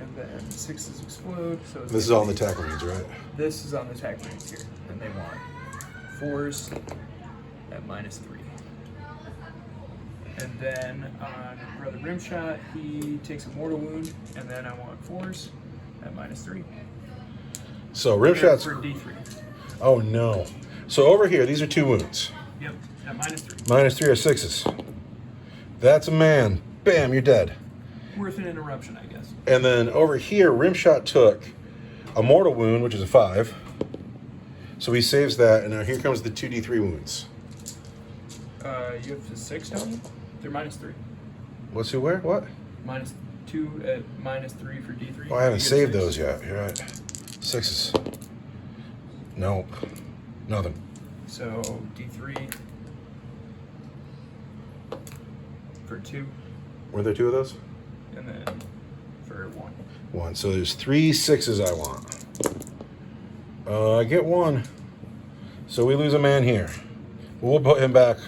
And then 6s explode. So This is all in the attack range, right? This is on the attack range here. And they want 4s at -3. And then on Brother Rimshot, he takes a mortal wound, and then I want 4s at -3. So Rimshot's for D3. Oh no. So over here, these are 2 wounds. Yep, at -3. -3 are 6s. That's a man. Bam, you're dead. Worth an interruption, I guess. And then over here, Rimshot took a mortal wound, which is a 5. So he saves that, and now here comes the 2d3 wounds. You have the 6, don't you? They're -3. What's who where? What? -2 at -3 for D3. Oh, I haven't You get saved 6. those yet. You're right. 6s. Nope. Nothing. So D3 for 2, Were there 2 of those? and then for 1. 1. So there's 3 6s I want. I get 1. So we lose a man here. We'll put him back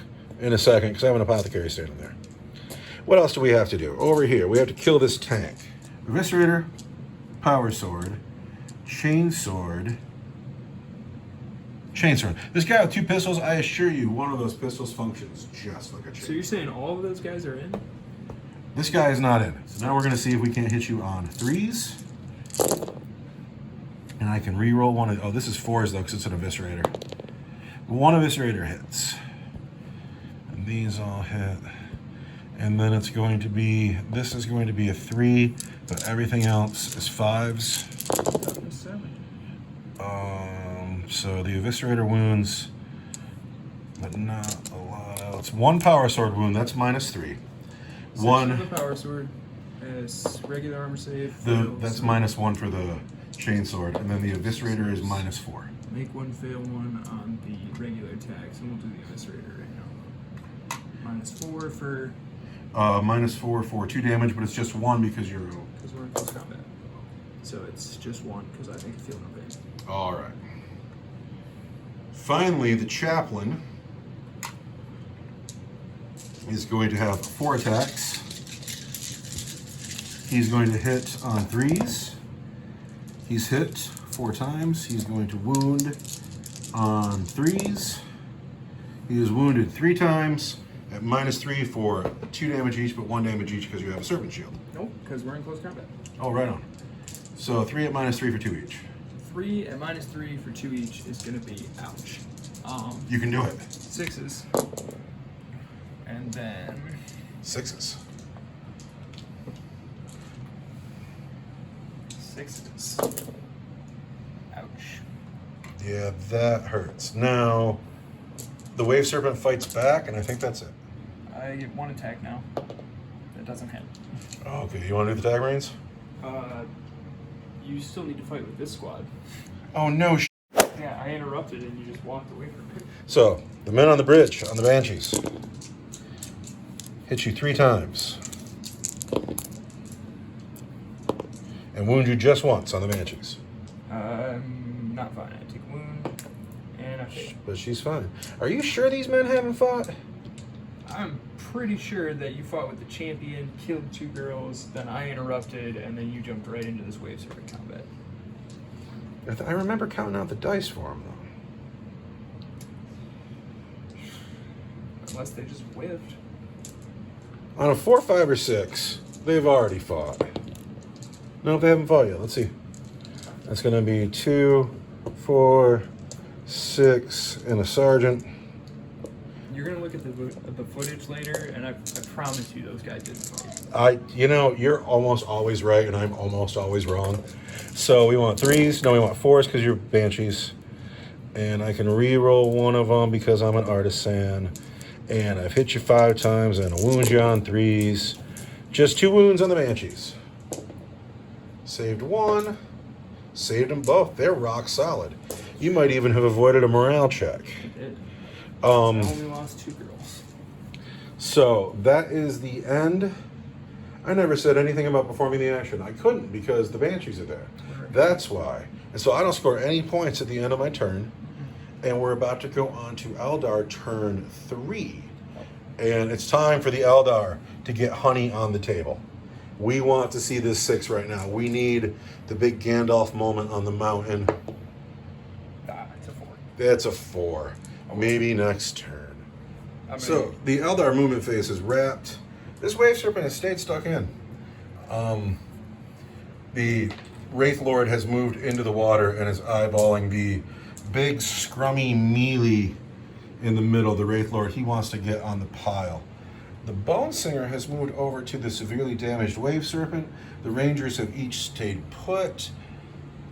in a second because I have an apothecary standing there. What else do we have to do? Over here, we have to kill this tank. Eviscerator, Power Sword, Chainsword. Chainsword. This guy with 2 pistols, I assure you, one of those pistols functions just like a chain. So you're saying all of those guys are in? This guy is not in. So now we're going to see if we can't hit you on 3s. And I can re-roll one of... Oh, this is 4s, though, because it's an Eviscerator. 1 Eviscerator hits. And these all hit. And then it's going to be... This is going to be a 3, but everything else is 5s. 7. So the Eviscerator wounds, but not a lot else. 1 Power Sword wound, that's -3. 1... The Power Sword is regular armor save. That's -1 for the Chainsword, and then the Eviscerator is -4. Make 1 fail 1 on the regular attacks, and we'll do the Eviscerator right now. -4 for... -4 for 2 damage, but it's just 1 because you're... Because we're in close combat. So it's just 1, because I think I feel no pain. Alright. Finally, the Chaplain is going to have 4 attacks. He's going to hit on 3s. He's hit 4 times. He's going to wound on 3s. He is wounded 3 times at -3 for 2 damage each, but 1 damage each because you have a serpent shield. Nope, because we're in close combat. Oh, right on. So 3 at -3 for 2 each. 3 at -3 for 2 each is going to be ouch. You can do it. 6s. And then 6s. 6s. Ouch. Yeah, that hurts. Now, the Wave Serpent fights back, and I think that's it. I get 1 attack now. That doesn't hit. Okay, you want to do the tag reins? You still need to fight with this squad. Oh, no. Yeah, I interrupted and you just walked away from it. So, the men on the bridge, on the Banshees, hit you 3 times. And wound you just once on the Banshees. Not fine. I take a wound and a hit. But she's fine. Are you sure these men haven't fought? I'm pretty sure that you fought with the champion, killed 2 girls, then I interrupted, and then you jumped right into this Wave Serpent combat. I remember counting out the dice for them, though. Unless they just whiffed. On a 4, 5, or 6, they've already fought. No, they haven't fought yet. Let's see. That's going to be 2, 4, 6, and a sergeant. You're going to look at the footage later, and I promise you those guys didn't fight. You're almost always right, and I'm almost always wrong. So we want 3s. No, we want 4s because you're Banshees. And I can re-roll one of them because I'm an artisan. And I've hit you 5 times and I wound you on 3s. Just 2 wounds on the Banshees. Saved 1. Saved them both. They're rock solid. You might even have avoided a morale check. I did. I only lost 2 girls. So that is the end. I never said anything about performing the action. I couldn't because the Banshees are there. That's why. And so I don't score any points at the end of my turn. And we're about to go on to Eldar turn 3. And it's time for the Eldar to get honey on the table. We want to see this 6 right now. We need the big Gandalf moment on the mountain. It's a 4. That's a 4. Maybe next turn. So the Eldar movement phase is wrapped. This Wave Serpent has stayed stuck in. The Wraith Lord has moved into the water and is eyeballing the big scrummy melee in the middle. The Wraith Lord, he wants to get on the pile. The Bone Singer has moved over to the severely damaged Wave Serpent. The Rangers have each stayed put.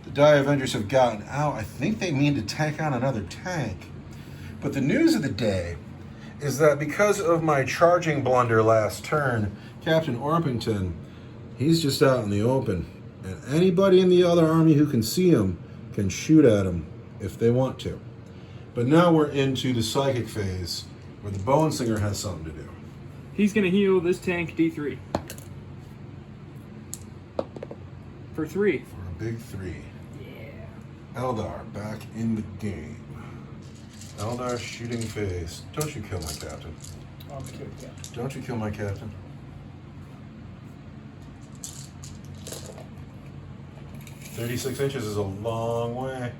The Die Avengers have gotten out. I think they mean to tank on another tank. But the news of the day is that because of my charging blunder last turn, Captain Orpington, he's just out in the open. And anybody in the other army who can see him can shoot at him if they want to. But now we're into the psychic phase where the Bone Singer has something to do. He's going to heal this tank D3. For 3. For a big 3. Yeah. Eldar back in the game. Eldar shooting phase. Don't you kill my captain. Oh, me too, yeah. Don't you kill my captain. "36 inches is a long way.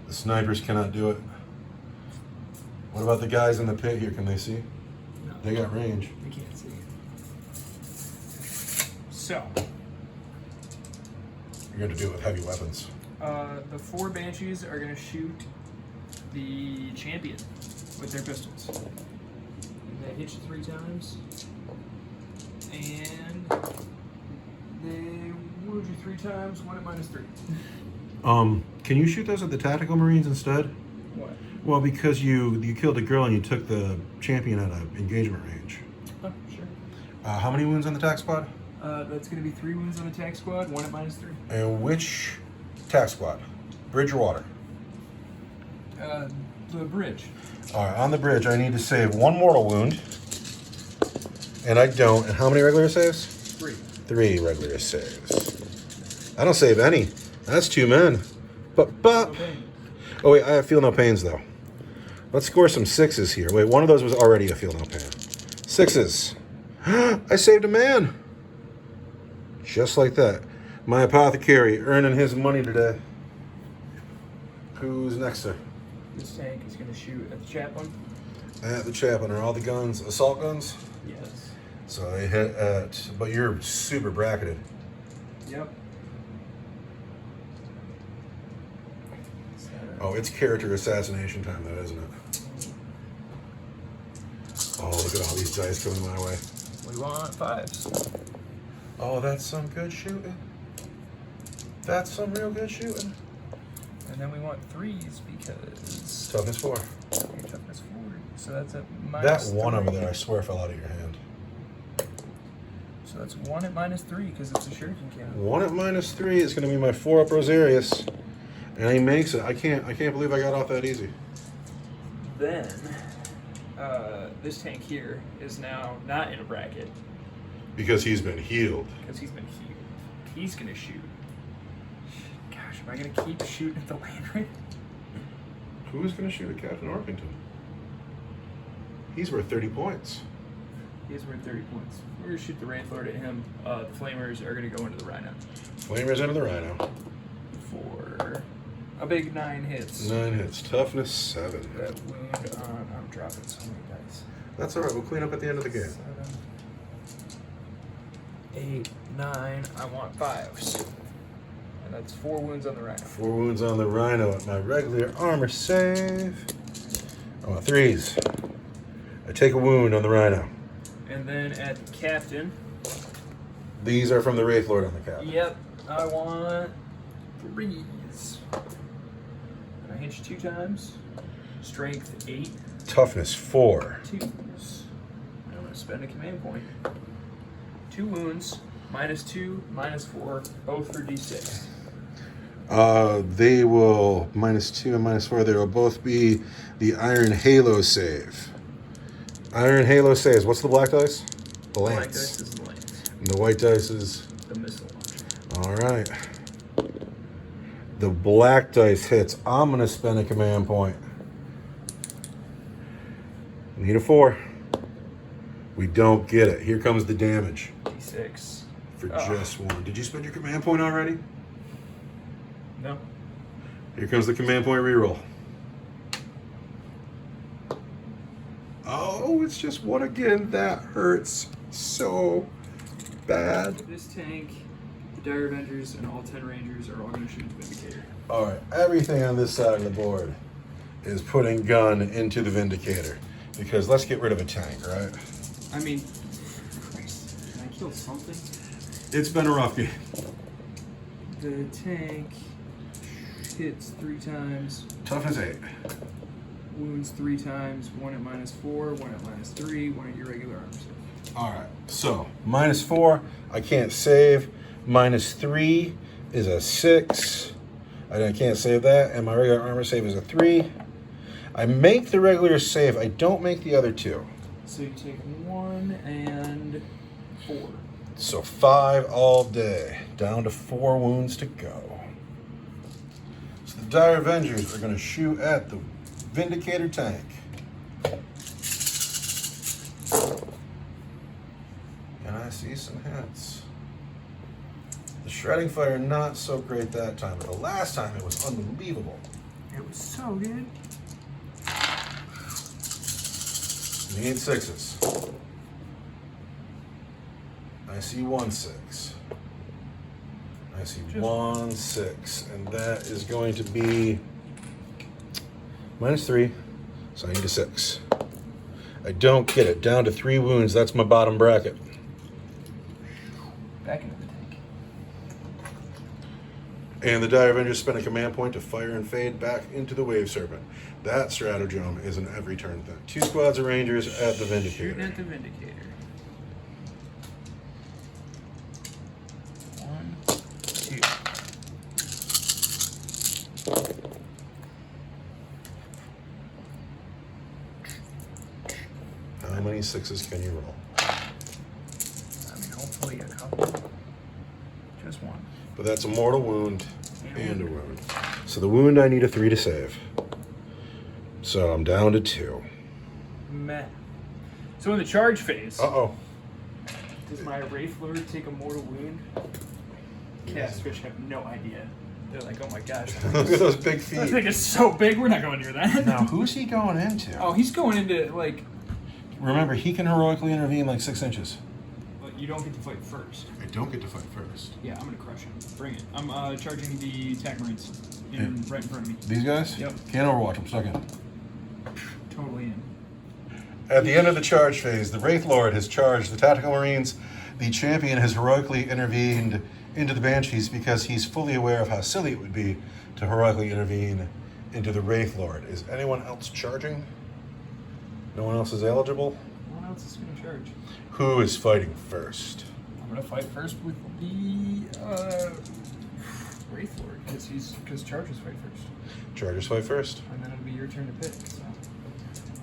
The snipers cannot do it. What about the guys in the pit here? Can they see? No. They got range. We can't see. So, You're going to do it with heavy weapons. the 4 Banshees are going to shoot the champion with their pistols. And they hit you 3 times. And they wound you 3 times, 1 at -3. Can you shoot those at the Tactical Marines instead? What? Well, because you killed a girl and you took the champion at an engagement range. Oh, sure. How many wounds on the tac squad? That's going to be 3 wounds on the attack squad, 1 at -3. And which tac squad? Bridge or water? The bridge. All right, on the bridge, I need to save 1 mortal wound. And I don't. And how many regular saves? 3. 3 regular saves. I don't save any. That's 2 men. But. Okay. Oh, wait, I feel no pains, though. Let's score some 6s here. Wait, one of those was already a feel no pain. 6s. I saved a man. Just like that. My apothecary earning his money today. Who's next, sir? This tank is going to shoot at the chaplain. At the chaplain. Are all the guns assault guns? Yes. So they hit at, but you're super bracketed. Yep. Oh, it's character assassination time, though, isn't it? Oh, look at all these dice coming my way. We want 5s. Oh, that's some good shooting. That's some real good shooting. And then we want 3s because Toughness 4. your toughness 4. So that's a That one 3. over there, I swear, fell out of your hand. So that's 1 at -3 because it's a shuriken cannon. 1 at -3 is going to be my 4 up Rosarius. And he makes it. I can't believe I got off that easy. Then, this tank here is now not in a bracket Because he's been healed. because he's been healed. He's gonna shoot. Gosh, am I gonna keep shooting at the land right? Who's going to shoot at Captain Orpington? He's worth 30 points. He's worth 30 points. We're gonna shoot the Wraith Lord at him. The Flamers are gonna go into the Rhino Flamers into the Rhino. for a big 9 hits. 9 hits. Toughness 7. That wound on. I'm dropping so many dice. That's all right. We'll clean up at the end of the game. 7, 8, 9. I want 5s. And that's 4 wounds on the Rhino. 4 wounds on the Rhino at my regular armor save. I want 3s. I take a wound on the Rhino. And then at the Captain. These are from the Wraith Lord on the cap. Yep, I want 3s. And I hit you 2 times. Strength 8. Toughness 4. 2s. And I'm going to spend a command point. 2 wounds. -2, -4. Both for D6. They will -2 and -4. They will both be the Iron Halo save. Iron Halo saves. What's the black dice? The Black lance. dice is the lance. And the white dice is. The missile launcher. All right. The black dice hits. I'm going to spend a command point. Need a 4. We don't get it. Here comes the damage D6. for just 1. Did you spend your command point already? No. Here comes the command point reroll. Oh, it's just 1 again. That hurts so bad. This tank, the Dire Avengers, and all 10 Rangers are all going to shoot the Vindicator. All right, everything on this side of the board is putting gun into the Vindicator. Because let's get rid of a tank, right? I mean, Christ, can I kill something? It's been a rough game. The tank hits 3 times, Toughness 8. wounds 3 times, 1 at -4, 1 at -3, 1 at your regular armor save. All right, so -4, I can't save. -3 is a 6. I can't save that, and my regular armor save is a 3. I make the regular save. I don't make the other 2. So you take 1 and 4. So 5 all day. Down to 4 wounds to go. So the Dire Avengers are going to shoot at the Vindicator tank. And I see some hits. The Shredding Fire, not so great that time, but the last time it was unbelievable. It was so good. Need 6s. I see 1 6. I see 1 6. And that is going to be -3. So I need a 6. I don't get it. Down to 3 wounds. That's my bottom bracket. Back into the tank. And the Dire Avengers spend a command point to fire and fade back into the Wave Serpent. That stratagem is an every turn thing. 2 squads of Rangers at the Vindicator. Shooting at the Vindicator. 1, 2. How many 6s can you roll? I mean, hopefully a couple. Just 1. But that's a mortal wound and a wound. So the wound I need a 3 to save. So I'm down to 2. Meh. So in the charge phase, Uh-oh. does my Wraith Lord take a mortal wound? cast fish have no idea. They're like, oh my gosh. Look at those big That feet. thing is so big, we're not going near that. Now, who's he going into? Oh, he's going into, like... Remember, he can heroically intervene like 6 inches. But you don't get to fight first. I don't get to fight first. Yeah, I'm going to crush him. Bring it. I'm charging the attack marines right in front of me. These guys? Yep. Can't overwatch, I'm stuck in. Totally in. At the end of the charge phase, the Wraith Lord has charged the Tactical Marines. The champion has heroically intervened into the Banshees because he's fully aware of how silly it would be to heroically intervene into the Wraith Lord. Is anyone else charging? No one else is eligible? No one else is going to charge. Who is fighting first? I'm going to fight first with the Wraith Lord because chargers fight first. Chargers fight first. And then it'll be your turn to pick. So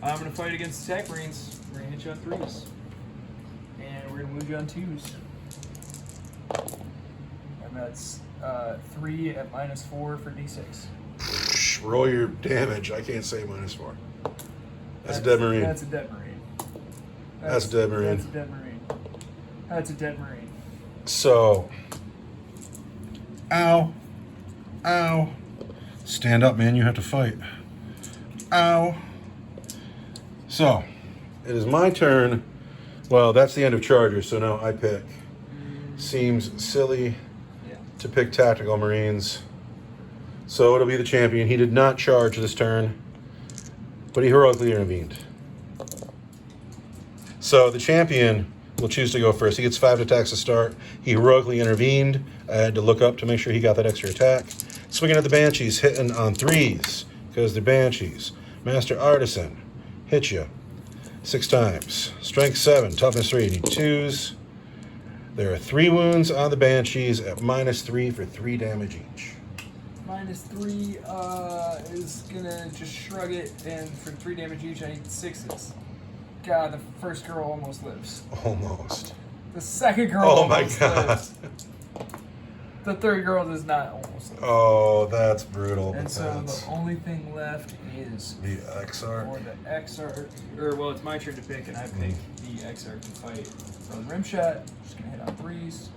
I'm going to fight against attack marines. We're going to hit you on 3s. And we're going to wound you on 2s. And that's 3 at -4 for d6. Roll your damage. I can't say -4. That's a dead Marine. That's a dead Marine. That's a dead Marine. That's a dead Marine. That's a dead Marine. So, ow, ow. Stand up, man. You have to fight. Ow. So, it is my turn. Well, that's the end of Chargers, so now I pick. Seems silly to pick Tactical Marines. So it'll be the champion. He did not charge this turn, but he heroically intervened. So the champion will choose to go first. He gets 5 attacks to start. He heroically intervened. I had to look up to make sure he got that extra attack. Swinging at the Banshees, hitting on 3s, because the Banshees. Master Artisan, hit you 6 times. Strength 7, toughness 3, you need 2s. There are 3 wounds on the Banshees at -3 for 3 damage each. -3 is gonna just shrug it, and for 3 damage each, I need 6s. God, the first girl almost lives. Almost. The second girl Oh my almost God. lives. The third girl does not almost live. Oh, that's brutal. And so that's the only thing left is the Exarch. for the Exarch, or well, it's my turn to pick, and I pick the Exarch to fight for the rim shot. Just gonna hit on 3s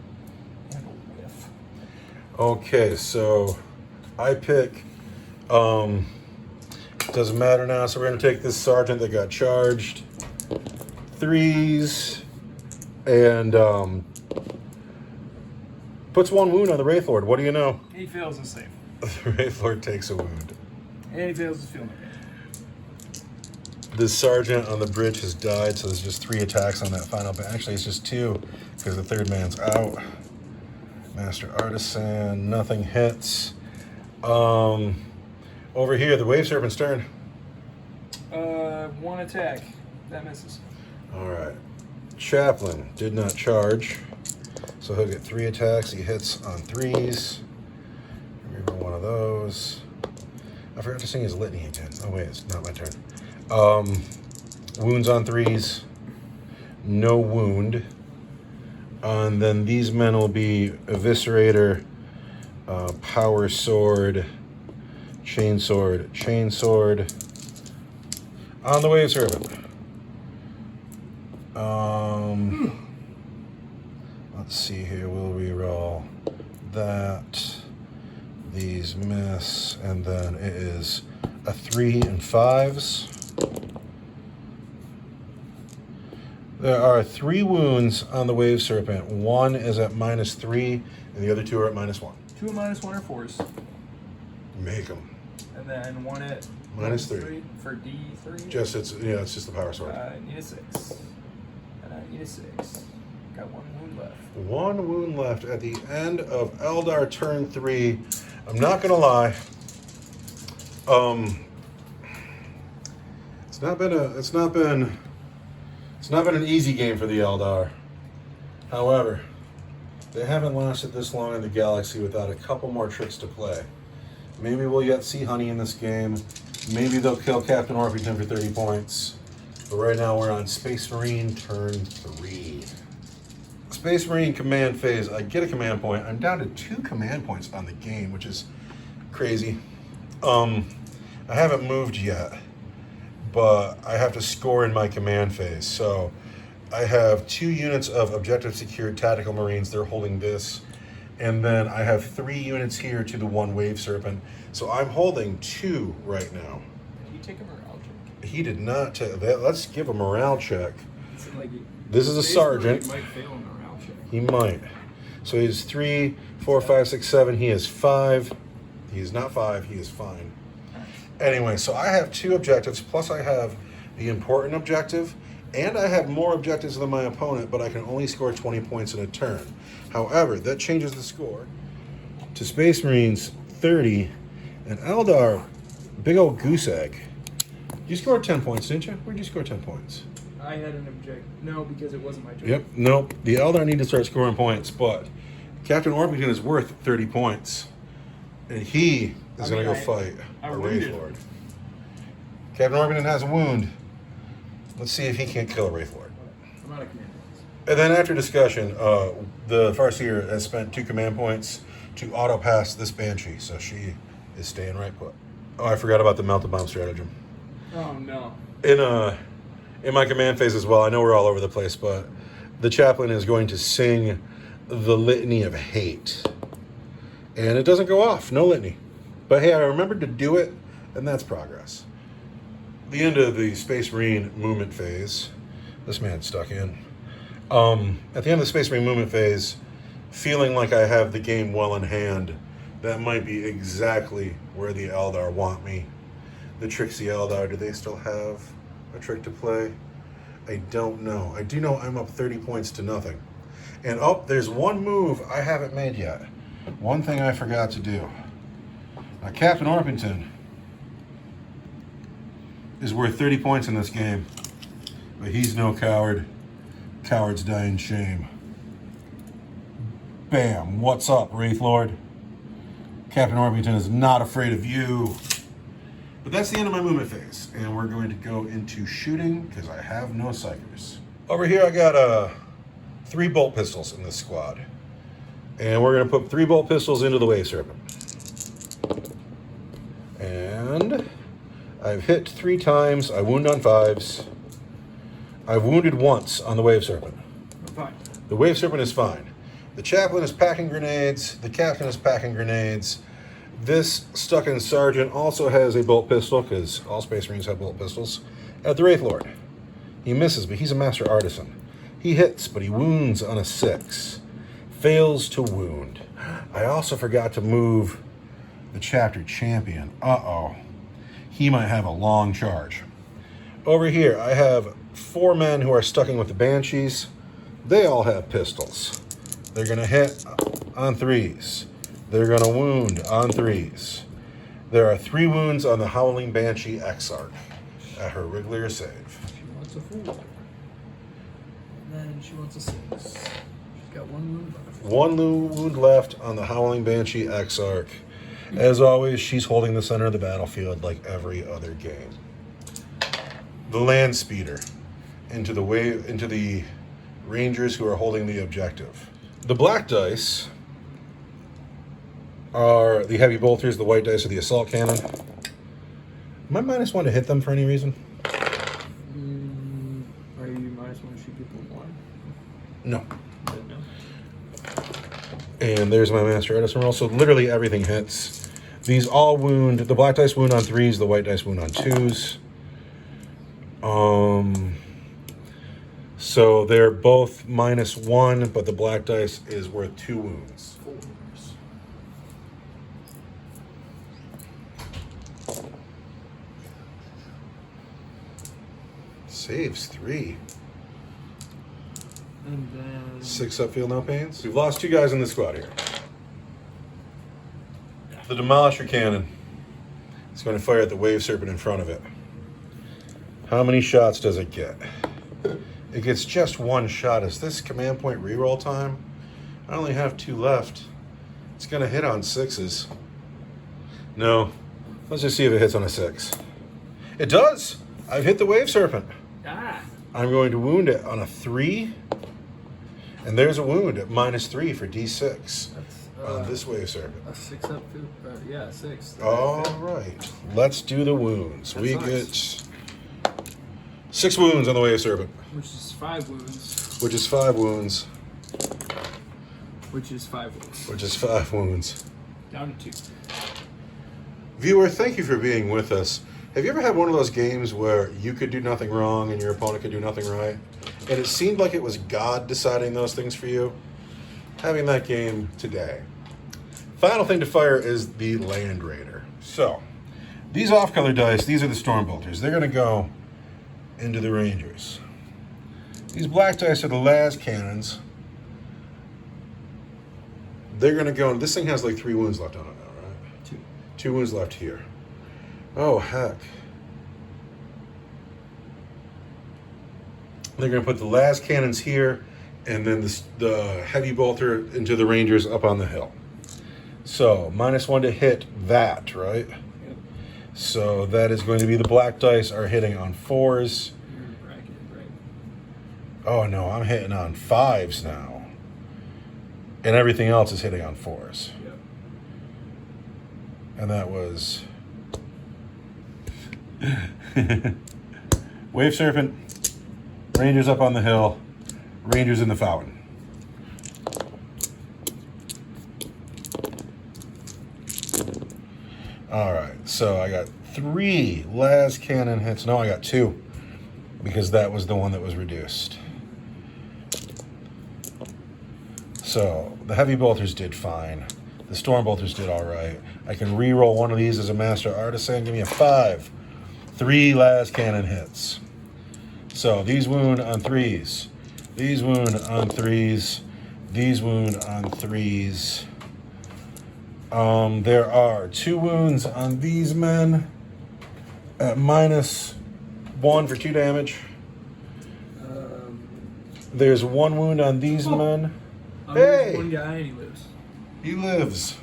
and a whiff. Okay, so I pick. Doesn't matter now. So we're gonna take this sergeant that got charged. 3s, and puts 1 wound on the Wraith Lord. What do you know? He fails his save. The Wraith Lord takes a wound. And he fails his field okay. The sergeant on the bridge has died, so there's just 3 attacks on that final. But actually, it's just 2 because the 3rd man's out. Master Artisan, nothing hits. Over here, the Wave Serpent's turn. 1 attack. That misses. All right. Chaplain did not charge, so he'll get 3 attacks. He hits on 3s. Remember one of those. I forgot to sing his litany again. Oh wait, it's not my turn. Wounds on 3s. No wound. And then these men will be Eviscerator, Power Sword, Chainsword, Chainsword. On the Wave Serpent. Let's see here. We'll reroll that. These miss, and then it is a 3 and 5s. There are 3 wounds on the Wave Serpent. 1 is at -3, and the other 2 are at -1. 2 at -1 are 4s. Make them. And then 1 at -3 for D3. It's just the Power Sword. I need a 6. And I need a 6. Got 1 wound left. 1 wound left at the end of Eldar turn 3. I'm not gonna lie. It's not been an easy game for the Eldar. However, they haven't lasted this long in the galaxy without a couple more tricks to play. Maybe we'll yet see Honey in this game. Maybe they'll kill Captain Orpington for 30 points. But right now we're on Space Marine turn 3. Space Marine command phase. I get a command point. I'm down to 2 command points on the game, which is crazy. I haven't moved yet, but I have to score in my command phase. So I have 2 units of objective secured tactical Marines. They're holding this. And then I have 3 units here to the 1 Wave Serpent. So I'm holding 2 right now. Did he take a morale check? He did not take that. Let's give a morale check. Like This is a sergeant. He might fail a morale check. He might. So he's 3, 4, 5, 6, 7. He is 5. He's not 5. He is fine. Anyway, so I have 2 objectives, plus I have the important objective, and I have more objectives than my opponent, but I can only score 20 points in a turn. However, that changes the score to Space Marines 30, and Eldar, big old goose egg. You scored 10 points, didn't you? Where'd you score 10 points? I had an object. No, because it wasn't my turn. Yep, nope. The Eldar need to start scoring points, but Captain Orpington is worth 30 points. And he is going to go fight a Wraith Lord. Captain Orpington has a wound. Let's see if he can't kill a Wraith Lord. I'm out of command points. And then after discussion, the Farseer has spent 2 command points to auto-pass this Banshee, so she is staying right put. Oh, I forgot about the Melted Bomb stratagem. Oh, no. In my command phase as well, I know we're all over the place, but the chaplain is going to sing the Litany of Hate. And it doesn't go off, no litany. But hey, I remembered to do it, and that's progress. The end of the Space Marine movement phase. This man's stuck in. At the end of the Space Marine movement phase, feeling like I have the game well in hand, that might be exactly where the Eldar want me. The Tricksy Eldar, do they still have a trick to play? I don't know. I do know I'm up 30 points to nothing. And there's one move I haven't made yet. One thing I forgot to do. Now, Captain Orpington is worth 30 points in this game, but he's no coward. Cowards die in shame. Bam. What's up, Wraith Lord? Captain Orpington is not afraid of you. But that's the end of my movement phase, and we're going to go into shooting because I have no psychers. Over here, I got 3 bolt pistols in this squad. And we're going to put 3 bolt pistols into the Wave Serpent. And I've hit 3 times. I wound on 5s. I've wounded once on the Wave Serpent. I'm fine. The Wave Serpent is fine. The chaplain is packing grenades. The captain is packing grenades. This stuck-in sergeant also has a bolt pistol, because all Space Marines have bolt pistols, at the Wraith Lord. He misses, but he's a master artisan. He hits, but he wounds on a 6. Fails to wound. I also forgot to move the chapter champion. Uh-oh. He might have a long charge. Over here, I have 4 men who are stuck in with the Banshees. They all have pistols. They're going to hit on 3s. They're going to wound on 3s. There are 3 wounds on the Howling Banshee Exarch at her regular save. She wants a 4. And then she wants a 6. She's got 1 wound left. 1 wound left on the Howling Banshee Exarch. As always, she's holding the center of the battlefield like every other game. The Land Speeder into the Rangers who are holding the objective. The black dice are the heavy bolters, the white dice are the assault cannon. Am I -1 to hit them for any reason? Are you -1 to shoot people 1? No. No. And there's my master artisan roll. So literally everything hits. These all wound. The black dice wound on 3s, the white dice wound on 2s. So they're both -1, but the black dice is worth 2 wounds. 4. Saves 3. And then 6 upfield, no pains. We've lost 2 guys in the squad here. The Demolisher Cannon is going to fire at the Wave Serpent in front of it. How many shots does it get? It gets just 1 shot. Is this command point reroll time? I only have 2 left. It's going to hit on 6s. No. Let's just see if it hits on a 6. It does! I've hit the Wave Serpent. Ah! I'm going to wound it on a 3. And there's a wound at -3 for D6 on this Wave Serpent. A 6 up, yeah, 6. All right. Let's do the wounds. That's we nice. get 6 wounds on the Wave Serpent. Which is 5 wounds. Which is 5 wounds. Which is 5 wounds. Which is 5 wounds. Down to 2. Viewer, thank you for being with us. Have you ever had one of those games where you could do nothing wrong and your opponent could do nothing right? And it seemed like it was God deciding those things for you? Having that game today. Final thing to fire is the Land Raider. So, these off-color dice, these are the Storm Bolters. They're going to go into the Rangers. These black dice are the las cannons. They're going to go, and this thing has like 3 wounds left on it now, right? 2. 2 wounds left here. Oh, heck. They're going to put the las cannons here, and then the heavy bolter into the Rangers up on the hill. So, -1 to hit that, right? Yep. So that is going to be the black dice are hitting on 4s. You're bracketed, right? Oh no, I'm hitting on 5s now. And everything else is hitting on 4s. Yep. And that was Wave Serpent, Rangers up on the hill, Rangers in the fountain. All right, so I got 3 las cannon hits. No, I got 2 because that was the one that was reduced. So the heavy bolters did fine. The storm bolters did all right. I can re-roll one of these as a master artisan. Give me a 5. 3 las cannon hits. So these wound on 3s. These wound on 3s. These wound on 3s. There are 2 wounds on these men at -1 for 2 damage. There's 1 wound on these men. Hey! One guy and he lives. He lives.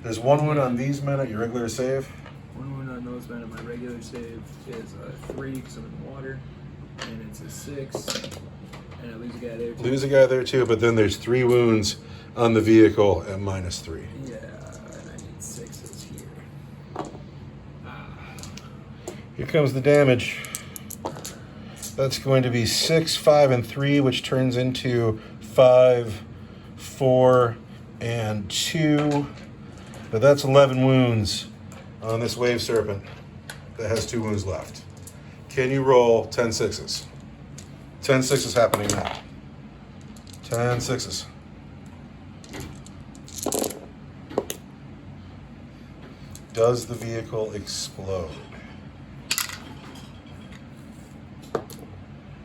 There's 1 wound on these men at your regular save. 1 wound on those men at my regular save is a 3 because I'm in water, and it's a 6, and I lose a guy there too. Lose a guy there too, but then there's 3 wounds on the vehicle at -3. Yeah, and I need 6s here. Here comes the damage. That's going to be 6, 5, and 3, which turns into 5, 4, and 2. But that's 11 wounds on this Wave Serpent that has 2 wounds left. Can you roll 10 6s? 10 6s happening now. 10 6s. Does the vehicle explode?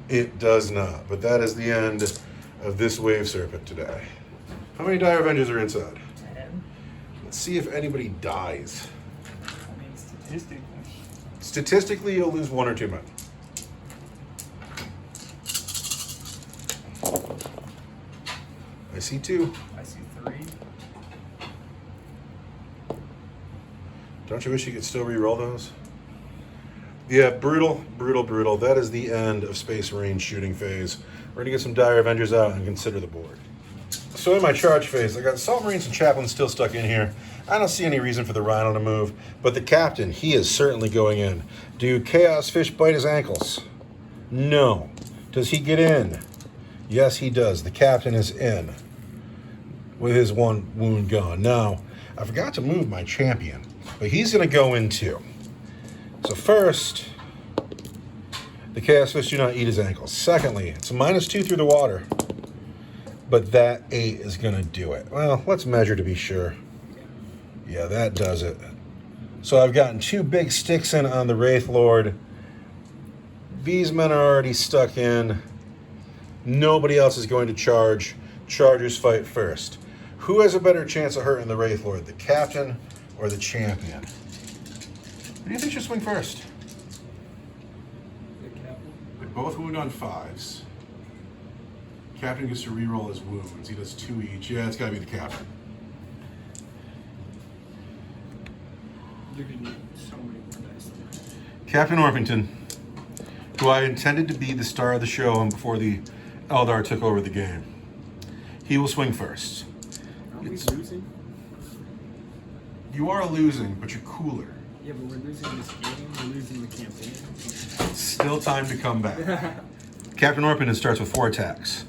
It does not, but that is the end of this Wave Serpent today. How many Dire Avengers are inside? 10. Let's see if anybody dies. I mean, statistically. Statistically, you'll lose 1 or 2 men. I see 2. I see 3. Don't you wish you could still re-roll those? Yeah, brutal, brutal, brutal. That is the end of Space Marine shooting phase. We're gonna get some Dire Avengers out and consider the board. So in my charge phase, I got Salt Marines and Chaplains still stuck in here. I don't see any reason for the Rhino to move, but the Captain, he is certainly going in. Do Chaos Fish bite his ankles? No. Does he get in? Yes, he does. The Captain is in with his 1 wound gone. Now, I forgot to move my Champion, but he's gonna go in too. So first, the Chaos Fish do not eat his ankles. Secondly, it's a -2 through the water, but that 8 is going to do it. Well, let's measure to be sure. Yeah, that does it. So I've gotten 2 big sticks in on the Wraith Lord. These men are already stuck in. Nobody else is going to charge. Chargers fight first. Who has a better chance of hurting the Wraith Lord, the Captain or the Champion? Who do you think should swing first? The Captain. They both wound on 5s. Captain gets to re-roll his wounds. He does 2 each. Yeah, it's got to be the Captain. You're going to need so many more dice. Captain Orpington, who I intended to be the star of the show and before the Eldar took over the game. He will swing first. Are we losing? You are losing, but you're cooler. Yeah, but we're losing this game. We're losing the campaign. Still time to come back. Captain Orpington starts with 4 attacks.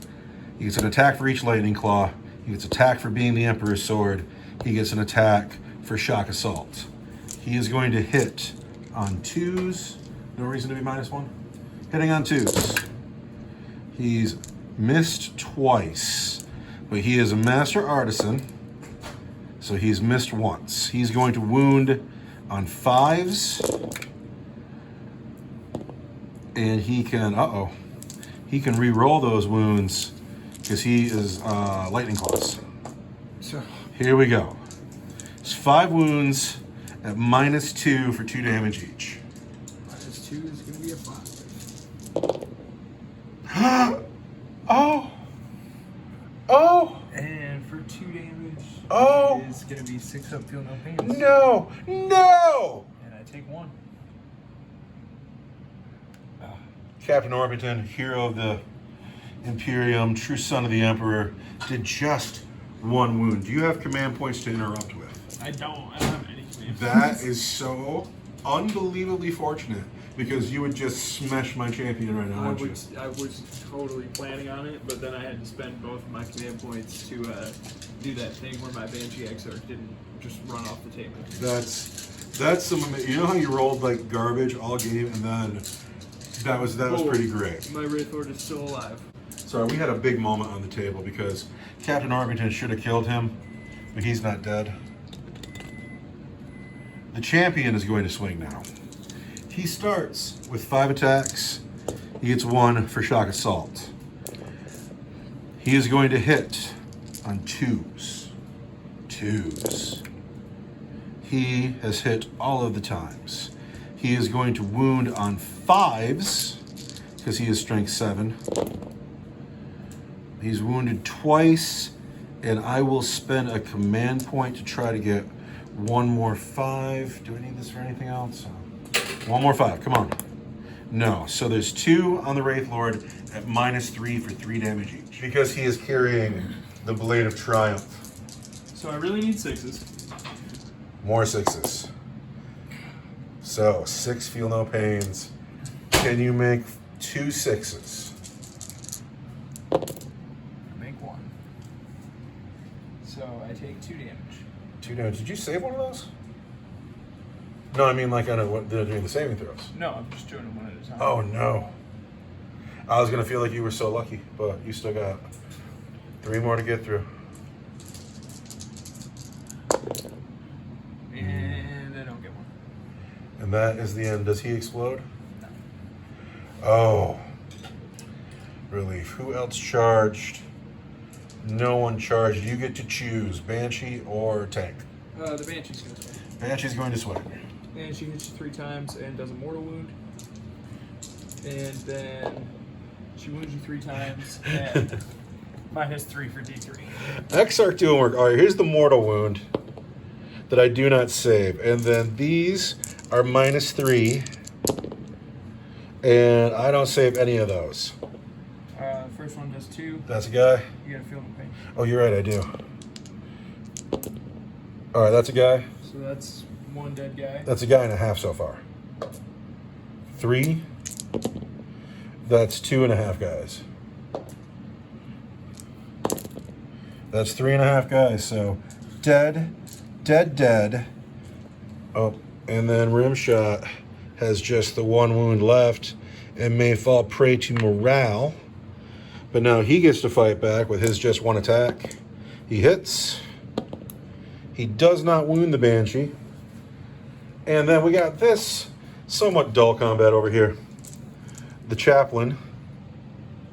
He gets an attack for each lightning claw. He gets attack for being the Emperor's sword. He gets an attack for shock assault. He is going to hit on 2s. No reason to be -1. Hitting on 2s. He's missed twice, but he is a master artisan, so he's missed once. He's going to wound on 5s, and he can, he can re-roll those wounds because he is lightning claws. So Here we go. It's 5 wounds at -2 for 2 damage each. -2 is going to be a 5. Oh! And for 2 damage, Oh! it is going to be 6 up, feel no pain. No! No! And I take 1. Captain Orpington, hero of the Imperium, true son of the Emperor, did just 1 wound. Do you have command points to interrupt with? I don't have any command. That is so unbelievably fortunate, because you would just smash my champion right now, aren't you? I was totally planning on it, but then I had to spend both of my command points to do that thing where my Banshee Exarch didn't just run off the table. That's some. You know how you rolled like garbage all game, and then that was pretty great. My Wraith Lord is still alive. Sorry, we had a big moment on the table because Captain Orpington should have killed him, but he's not dead. The champion is going to swing now. He starts with 5 attacks. He gets 1 for shock assault. He is going to hit on 2s. 2s. He has hit all of the times. He is going to wound on 5s because he is strength 7. He's wounded twice, and I will spend a command point to try to get 1 more 5. Do I need this for anything else? 1 more 5, come on. No, so there's 2 on the Wraith Lord at -3 for 3 damage each. Because he is carrying the Blade of Triumph. So I really need 6s. More 6s. So, 6 feel no pains. Can you make 2 6s? Make 1. So I take 2 damage. 2 damage. Did you save one of those? No, I mean like doing the saving throws. No, I'm just doing them one at a time. Oh no. I was gonna feel like you were so lucky, but you still got 3 more to get through. And I don't get 1. And that is the end. Does he explode? No. Oh. Relief. Who else charged? No one charged. You get to choose Banshee or Tank. The Banshee's going to swing. Banshee's going to swing. Banshee hits you 3 times and does a mortal wound. And then she wounds you 3 times and -3 for D3. Exarch doing work. All right, here's the mortal wound that I do not save. And then these are -3. And I don't save any of those. First one does 2. That's a guy. You gotta feel no pain. Oh, you're right, I do. All right, that's a guy. So that's 1 dead guy. That's a guy and a half so far. 3. That's 2.5 guys. That's 3.5 guys. So dead, dead, dead. Oh, and then Rimshot has just the 1 wound left and may fall prey to morale. But now he gets to fight back with his just 1 attack. He hits. He does not wound the Banshee. And then we got this somewhat dull combat over here. The Chaplain.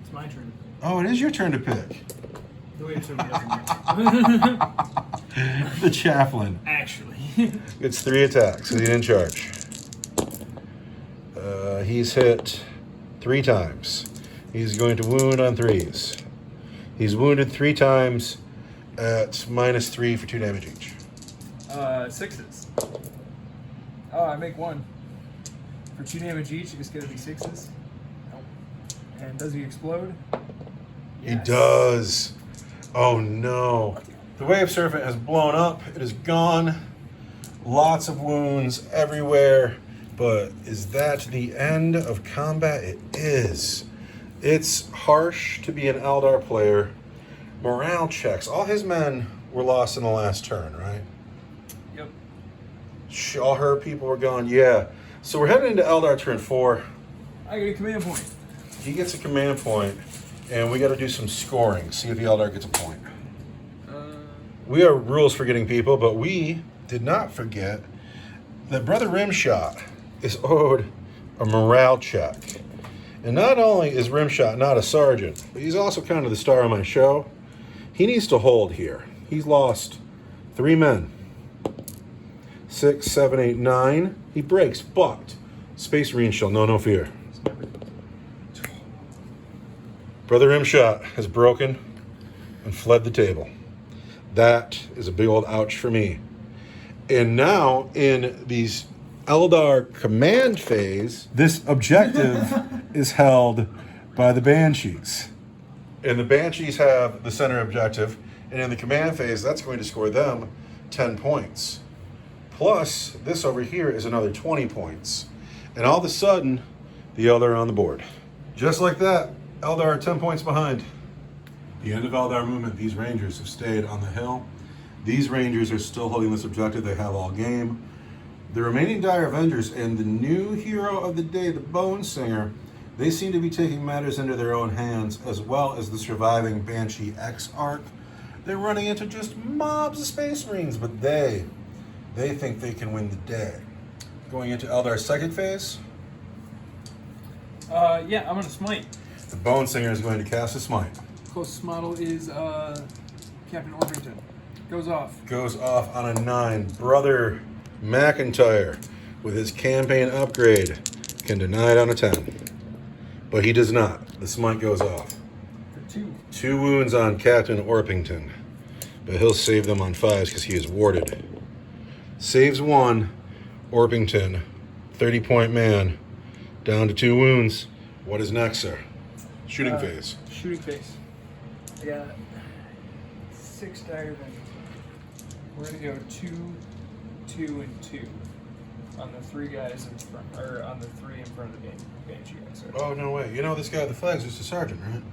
It's my turn. Oh, it is your turn to pick. The way it took me doesn't The Chaplain. Actually. Gets 3 attacks, so he didn't charge. He's hit 3 times. He's going to wound on 3s. He's wounded 3 times at -3 for 2 damage each. 6s. Oh, I make 1. For 2 damage each, it's gonna be 6s. Nope. And does he explode? He Yes. does. Oh no. The Wave Serpent has blown up. It is gone. Lots of wounds everywhere. But is that the end of combat? It is. It's harsh to be an Eldar player Morale checks. All his men were lost in the last turn, right? Yep. All her people were gone. Yeah. So we're heading into Eldar turn 4. I get a command point. He gets a command point, and we got to do some scoring. See if the Eldar gets a point. We are rules forgetting people, but we did not forget that Brother Rimshot is owed a morale check. And not only is Rimshot not a sergeant, but he's also kind of the star of my show. He needs to hold here. He's lost 3 men. 6, 7, 8, 9. He breaks, but Space Marine shall know no fear. Brother Rimshot has broken and fled the table. That is a big old ouch for me. And now, in these Eldar command phase, this objective is held by the Banshees. And the Banshees have the center objective, and in the command phase, that's going to score them 10 points. Plus, this over here is another 20 points. And all of a sudden, the Eldar are on the board. Just like that, Eldar are 10 points behind. The end of Eldar movement, these Rangers have stayed on the hill. These Rangers are still holding this objective. They have all game. The remaining Dire Avengers and the new hero of the day, the Bone Singer, they seem to be taking matters into their own hands, as well as the surviving Banshee X arc. They're running into just mobs of Space Marines, but they think they can win the day. Going into Eldar's second phase. Yeah, I'm gonna smite. The Bone Singer is going to cast a smite. Closest model is Captain Orpington. Goes off. Goes off on a 9. Brother McIntyre, with his campaign upgrade, can deny it on a 10. But he does not. The smite goes off. For 2. 2 wounds on Captain Orpington. But he'll save them on 5s because he is warded. Saves 1. Orpington, 30-point man, down to 2 wounds. What is next, sir? Shooting phase. Shooting phase. I got 6 Dire Avengers. We're gonna go 2, 2, and 2 on the 3 guys in front, or on the 3 in front of the Banshee guys. Sorry. Oh, no way. You know this guy with the flags is a sergeant, right?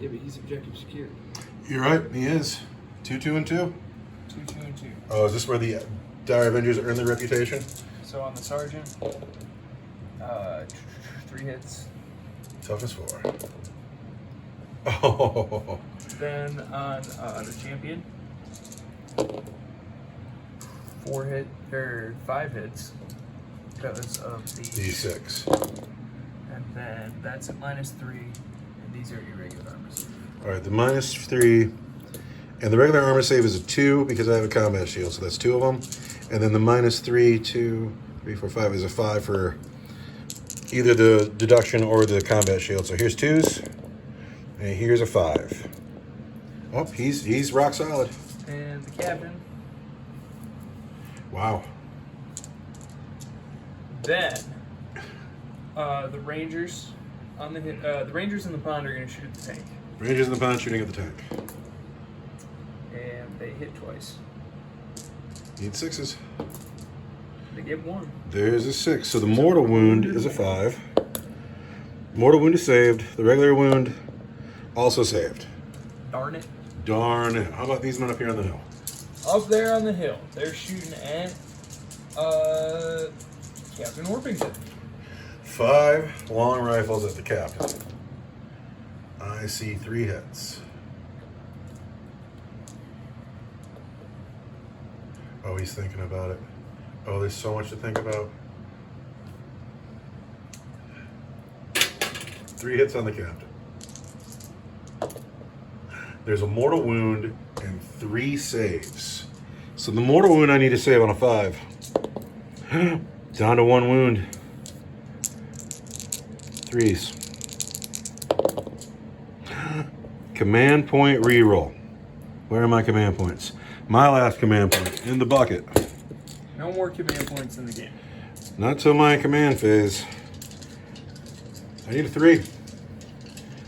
Yeah, but he's objective secured. You're right, he is. 2, 2, and 2? 2, 2, and 2. Oh, is this where the Dire Avengers earn their reputation? So on the sergeant, 3 hits. Toughness 4. Oh. Then on the champion, 5 hits. Because of the D6. And then that's a -3, and these are irregular armor save. All right, the -3, and the regular armor save is a 2 because I have a combat shield, so that's 2 of them. And then the -3, 2, 3, 4, 5 is a 5 for either the deduction or the combat shield. So here's 2s, and here's a 5. Oh, he's rock solid. And the captain. Wow. Then the Rangers on the Rangers and the Pond are going to shoot at the tank. Rangers in the pond shooting at the tank. And they hit twice. Need 6s. They get 1. There's a 6. So the mortal wound is a 5. Mortal wound is saved. The regular wound also saved. Darn it. Darn it. How about these men up here on the hill? Up there on the hill, they're shooting at Captain Orpington. 5 long rifles at the captain. I see 3 hits. Oh, he's thinking about it. Oh, there's so much to think about. 3 hits on the captain. There's a mortal wound and 3 saves. So the mortal wound I need to save on a 5. Down to 1 wound. 3s. Command point reroll. Where are my command points? My last command point in the bucket. No more command points in the game. Not till my command phase. I need a 3.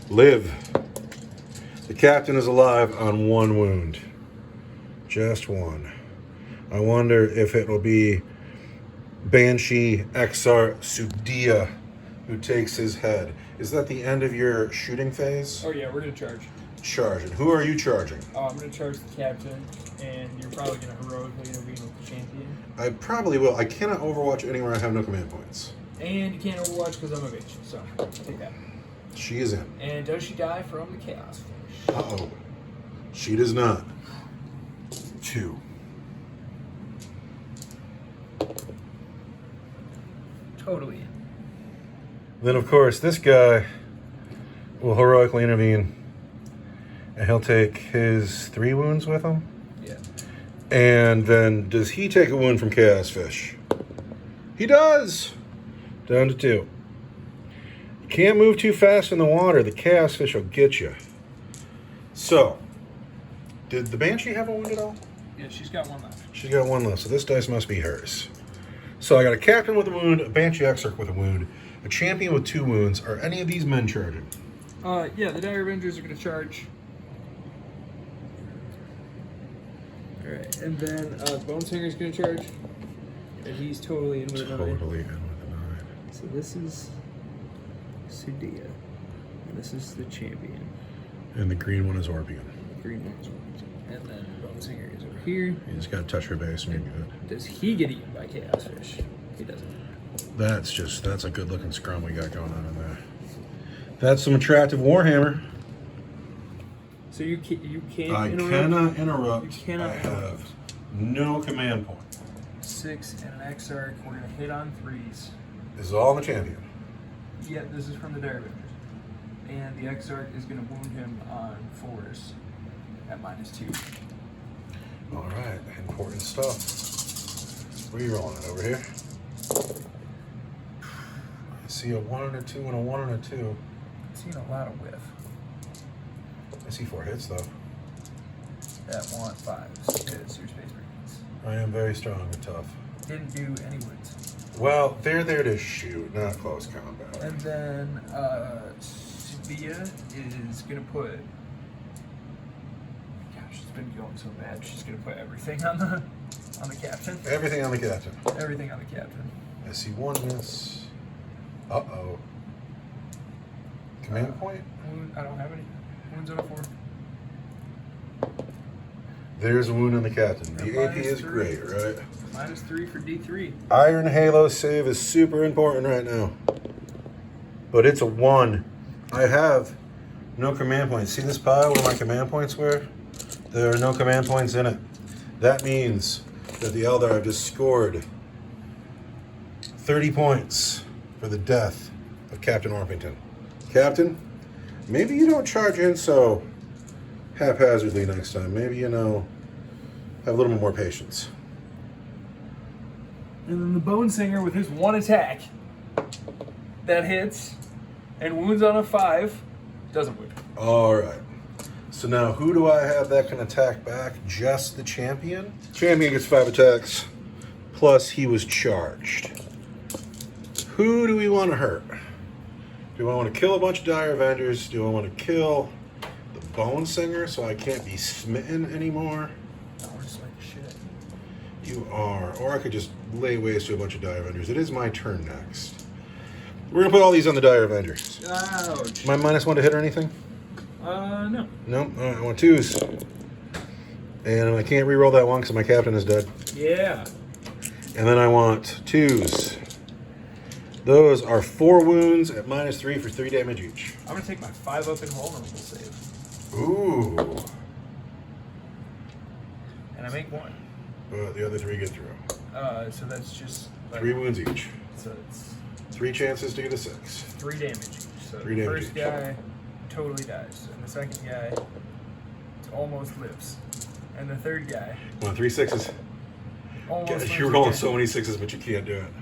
Live. The captain is alive on 1 wound. Just 1. I wonder if it will be Banshee Exar Sudia who takes his head. Is that the end of your shooting phase? Oh yeah, we're gonna charge. charging. Who are you charging? I'm going to charge the captain, and you're probably going to heroically intervene with the champion. I probably will. I cannot Overwatch anywhere I have no command points. And you can't Overwatch because I'm a bitch, so I'll take that. She is in. And does she die from the chaos fish? Uh-oh. She does not. 2. Totally in. Then, of course, this guy will heroically intervene, and he'll take his 3 wounds with him. Yeah. And then, does he take a wound from Chaos Fish? He does! Down to 2. You can't move too fast in the water. The Chaos Fish will get you. So, did the Banshee have a wound at all? Yeah, she's got 1 left. She's got 1 left, so this dice must be hers. So I got a Captain with a wound, a Banshee Exarch with a wound, a Champion with 2 wounds. Are any of these men charging? Yeah, the Dire Avengers are going to charge. Alright, and then Bone Singer's going to charge. And he's totally in with a 9. Totally in with a 9. So this is Sudia. And this is the Champion. And the green one is Orbian. The green one's Orbian. And then Bone Singer is over here. You just got to touch her base and you're good. Does he get eaten by Chaos Fish? He doesn't. That's a good looking scrum we got going on in there. That's some attractive Warhammer. So you can't I interrupt? cannot interrupt. You cannot I interrupt. have no command point. 6 and an Exarch. We're going to hit on 3s. This is all on the Champion. Yeah, this is from the Dire Avengers. And the Exarch is going to wound him on 4s at -2. All right, important stuff. Where are you rolling it over here? I see a 1 and a 2 and a 1 and a 2. I'm seeing a lot of whiff. I see 4 hits though. That 1-5s. Hits your Space Marines. I am very strong and tough. Didn't do any wounds. Well, they're there to shoot, not close combat. And then Svea is going to put... Gosh, it's been going so bad. She's going to put everything on the captain. Everything on the Captain. Everything on the captain. I see 1 miss. Uh-oh. Command point? Wound, I don't have any. Wounds on a 4. There's a wound on the Captain. The They're AP is -3. great, right? -3 for D3. Iron Halo save is super important right now. But it's a 1. I have no command points. See this pile where my command points were? There are no command points in it. That means that the Eldar have just scored 30 points for the death of Captain Orpington. Captain, maybe you don't charge in so haphazardly next time. Maybe, have a little bit more patience. And then the Bone Singer with his 1 attack that hits and wounds on a 5 doesn't wound. All right. So now who do I have that can attack back? Just the Champion? Champion gets 5 attacks, plus he was charged. Who do we want to hurt? Do I want to kill a bunch of Dire Avengers? Do I want to kill the Bone Singer so I can't be smitten anymore? No, we're just like shit. You are. Or I could just lay waste to a bunch of Dire Avengers. It is my turn next. We're going to put all these on the Dire Avengers. Ouch. Am I -1 to hit or anything? No. No. All right, I want 2s. And I can't re-roll that 1 because my Captain is dead. Yeah. And then I want 2s. Those are 4 wounds at -3 for 3 damage each. I'm going to take my 5 up and vulnerable save. Ooh. And I make 1. But the other 3 get through. So that's just... Like, 3 wounds each. So it's 3 chances to get a 6. 3 damage each. So 3 the damage first each. guy totally dies. And the second guy almost lives. And the third guy Come on, 3 6s. almost lives. You're rolling again. so many 6s, but you can't do it.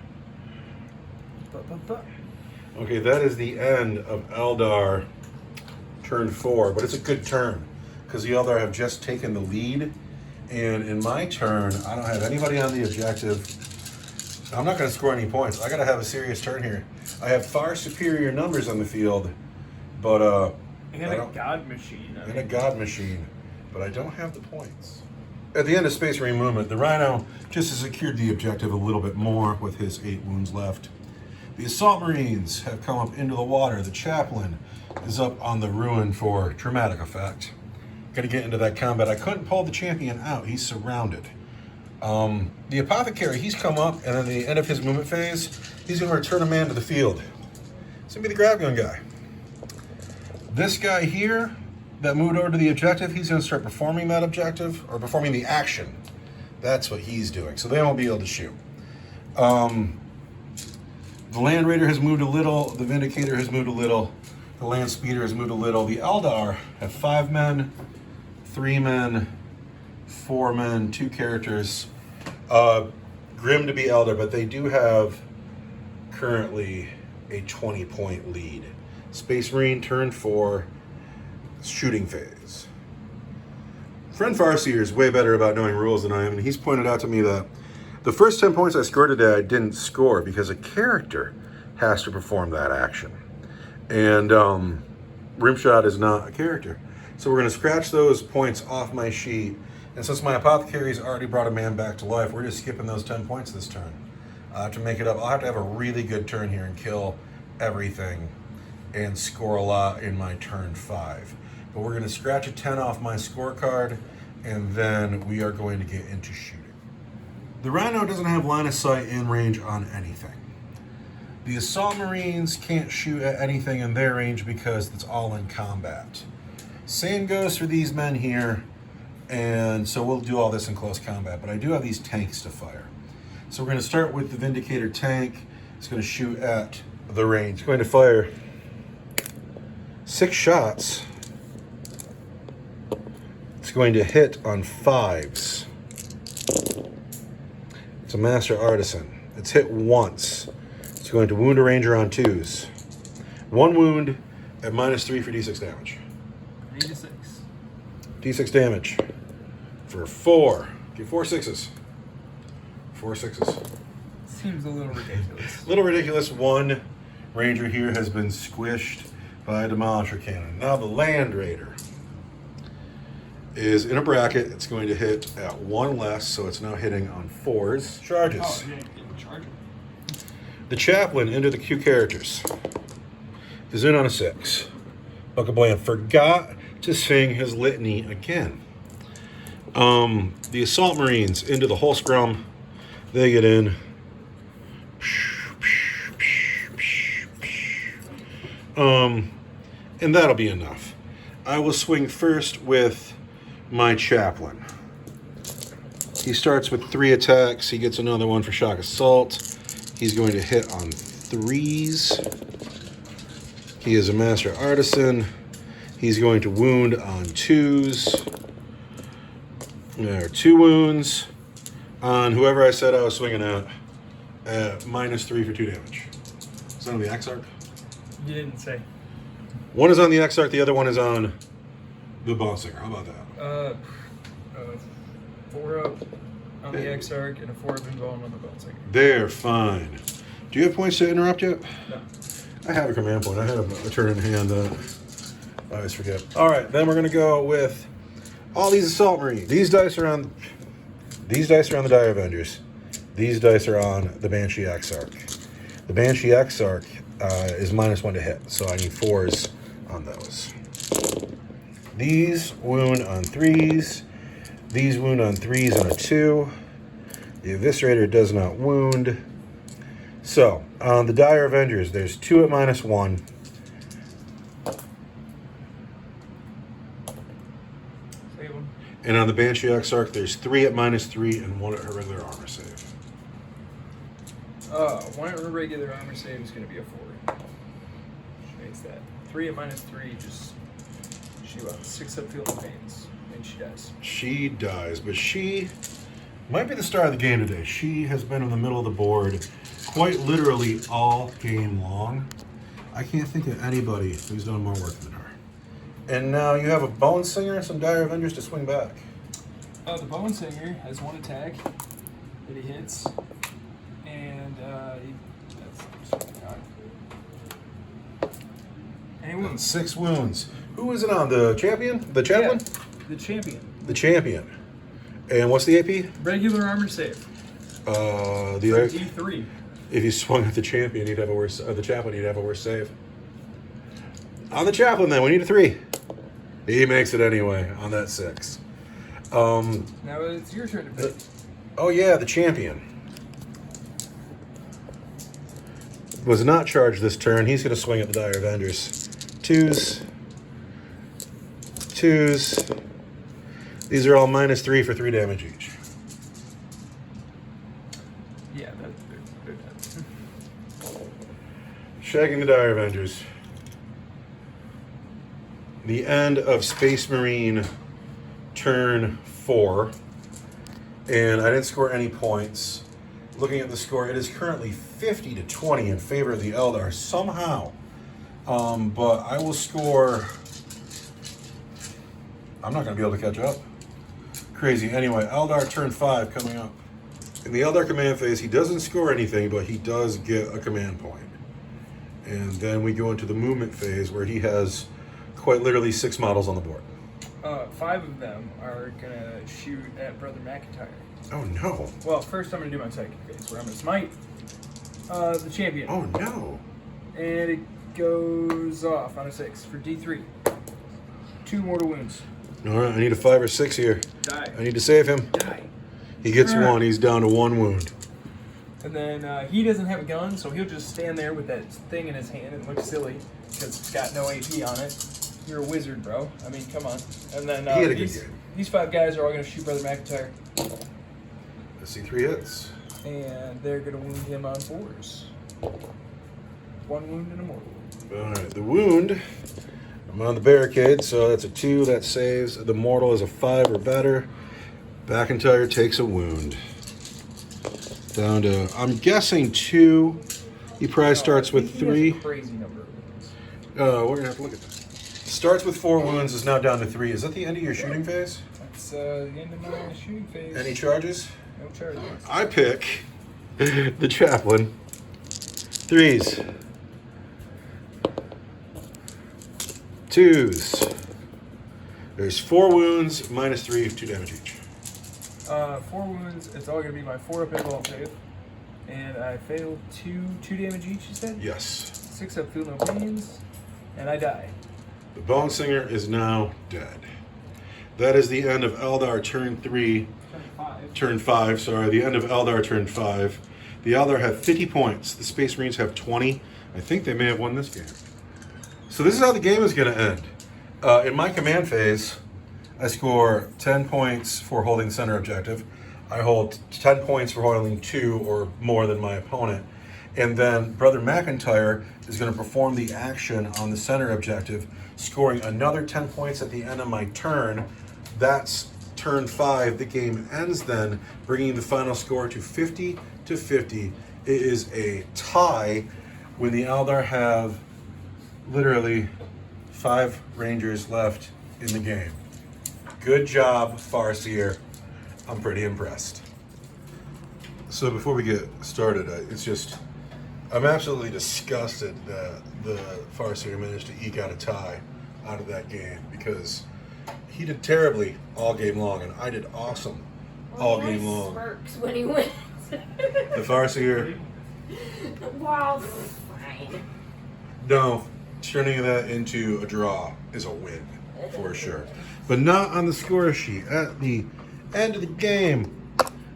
But. Okay, that is the end of Eldar turn 4, but it's a good turn because the Eldar have just taken the lead, and in my turn, I don't have anybody on the objective. I'm not going to score any points. I got to have a serious turn here. I have far superior numbers on the field, but And a god machine. and a god machine, but I don't have the points. At the end of Space Marine movement, the Rhino just has secured the objective a little bit more with his 8 wounds left. The Assault Marines have come up into the water. The Chaplain is up on the ruin for dramatic effect. Gotta get into that combat. I couldn't pull the champion out. He's surrounded. The Apothecary, he's come up, and at the end of his movement phase, he's going to return a man to the field. It's going to be the grab gun guy. This guy here that moved over to the objective, he's going to start performing that objective, or performing the action. That's what he's doing. So they won't be able to shoot. The Land Raider has moved a little. The Vindicator has moved a little. The Land Speeder has moved a little. The Eldar have 5 men, 3 men, 4 men, 2 characters. Grim to be Eldar, but they do have currently a 20-point lead. Space Marine turn 4, shooting phase. Friend Farseer is way better about knowing rules than I am, and he's pointed out to me that the first 10 points I scored today I didn't score because a character has to perform that action. And Rimshot is not a character. So we're going to scratch those points off my sheet. And since my Apothecary's already brought a man back to life, we're just skipping those 10 points this turn. To make it up, I'll have to have a really good turn here and kill everything and score a lot in my turn 5. But we're going to scratch a 10 off my scorecard, and then we are going to get into shooting. The Rhino doesn't have line of sight in range on anything. The Assault Marines can't shoot at anything in their range because it's all in combat. Same goes for these men here. And so we'll do all this in close combat, but I do have these tanks to fire. So we're going to start with the Vindicator tank. It's going to shoot at the range. It's going to fire 6 shots. It's going to hit on 5s. It's a Master Artisan. It's hit once. It's going to wound a Ranger on 2s. 1 wound at -3 for D6 damage. 3 to 6. D6 damage for 4. Get 4 6s. 4 6s. Seems a little ridiculous. A little ridiculous. 1 Ranger here has been squished by a Demolisher Cannon. Now the Land Raider is in a bracket. It's going to hit at 1 less, so it's now hitting on 4s. Charges. Oh, yeah, charge. The Chaplain into the Q characters is in on a 6. Buckablam forgot to sing his litany again. The Assault Marines into the whole scrum. They get in. And that'll be enough. I will swing first with my Chaplain. He starts with 3 attacks. He gets another one for shock assault. He's going to hit on 3s. He is a Master Artisan. He's going to wound on 2s. There are 2 wounds on whoever I said I was swinging at -3 for 2 damage. Is that on the Exarch? You didn't say. One is on the Exarch, the other one is on the Bonesinger. How about that? 4 up on the Exarch and a 4 up involved on the Bonesinger. They're fine. Do you have points to interrupt yet? No. I have a command point. I have a turn in hand. I always forget. All right, then we're going to go with all these Assault Marines. These dice are on the Dire Avengers. These dice are on the Banshee Exarch. The Banshee Exarch is -1 to hit, so I need 4s on those. These wound on 3s. These wound on 3s on a 2. The Eviscerator does not wound. So, on the Dire Avengers, there's 2 at -1. And on the Banshee Exarch, there's 3 at -3 and 1 at her regular armor save. 1 at her regular armor save is going to be a 4. She makes that. 3 at -3, just shoot out 6 up field of pains, and she dies. She dies, but she might be the star of the game today. She has been in the middle of the board quite literally all game long. I can't think of anybody who's done more work than her. And now you have a Bone Singer and some Dire Avengers to swing back. The Bone Singer has 1 attack that he hits, and he wounds. 6 wounds. Who is it on? The champion? The chaplain? Yeah, the champion. The champion. And what's the AP? Regular armor save. The D3. If you swung at the champion, you'd have a worse. The chaplain, you'd have a worse save. On the chaplain, then we need a 3. He makes it anyway on that 6. Now it's your turn to pick. Oh yeah, the champion was not charged this turn. He's going to swing at the Dire Avengers. 2s. These are all -3 for 3 damage each. Yeah, they're dead. Shagging the Dire Avengers. The end of Space Marine turn 4. And I didn't score any points. Looking at the score, it is currently 50-20 in favor of the Eldar somehow. But I will score... I'm not going to be able to catch up. Crazy. Anyway, Eldar turn 5 coming up. In the Eldar command phase, he doesn't score anything, but he does get a command point. And then we go into the movement phase where he has quite literally 6 models on the board. 5 of them are going to shoot at Brother McIntyre. Oh, no. Well, first I'm going to do my psychic phase where I'm going to smite the champion. Oh, no. And it goes off on a 6 for D3. 2 mortal wounds. All right, I need a 5 or 6 here. Die. I need to save him. Die. He gets 1. He's down to 1 wound. And then he doesn't have a gun, so he'll just stand there with that thing in his hand and look silly because it's got no AP on it. You're a wizard, bro. I mean, come on. And then these 5 guys are all going to shoot Brother McIntyre. Let's see, 3 hits. And they're going to wound him on 4s. 1 wound and a mortal. All right, the wound. I'm on the barricade, so that's a 2. That saves. The mortal is a 5 or better. McIntyre takes a wound. Down to, I'm guessing 2. He probably starts with 3. He has a crazy number of wounds. We're going to have to look at that. Starts with 4 wounds, is now down to 3. Is that the end of your shooting phase? That's the end of my shooting phase. Any charges? No charges. I pick the chaplain. 3s. 2s. There's 4 wounds, -3, 2 damage each. 4 wounds, it's all going to be my 4 up invuln save. And I failed 2 damage each, you said? Yes. 6 up, feel no pains. And I die. The Bone Singer is now dead. That is the end of Eldar turn 3. Turn 5, sorry. The end of Eldar turn 5. The Eldar have 50 points. The Space Marines have 20. I think they may have won this game. So this is how the game is going to end. In my command phase, I score 10 points for holding the center objective. I hold 10 points for holding 2 or more than my opponent. And then Brother McIntyre is going to perform the action on the center objective, scoring another 10 points at the end of my turn. That's turn 5. The game ends then, bringing the final score to 50-50. It is a tie when the Eldar have literally 5 Rangers left in the game. Good job, Farseer. I'm pretty impressed. So before we get started, I'm absolutely disgusted that the Farseer managed to eke out a tie out of that game because he did terribly all game long and I did awesome all game long. Smirks when he wins. The Farseer. Wow, fine. No, turning that into a draw is a win for sure. But not on the score sheet. At the end of the game,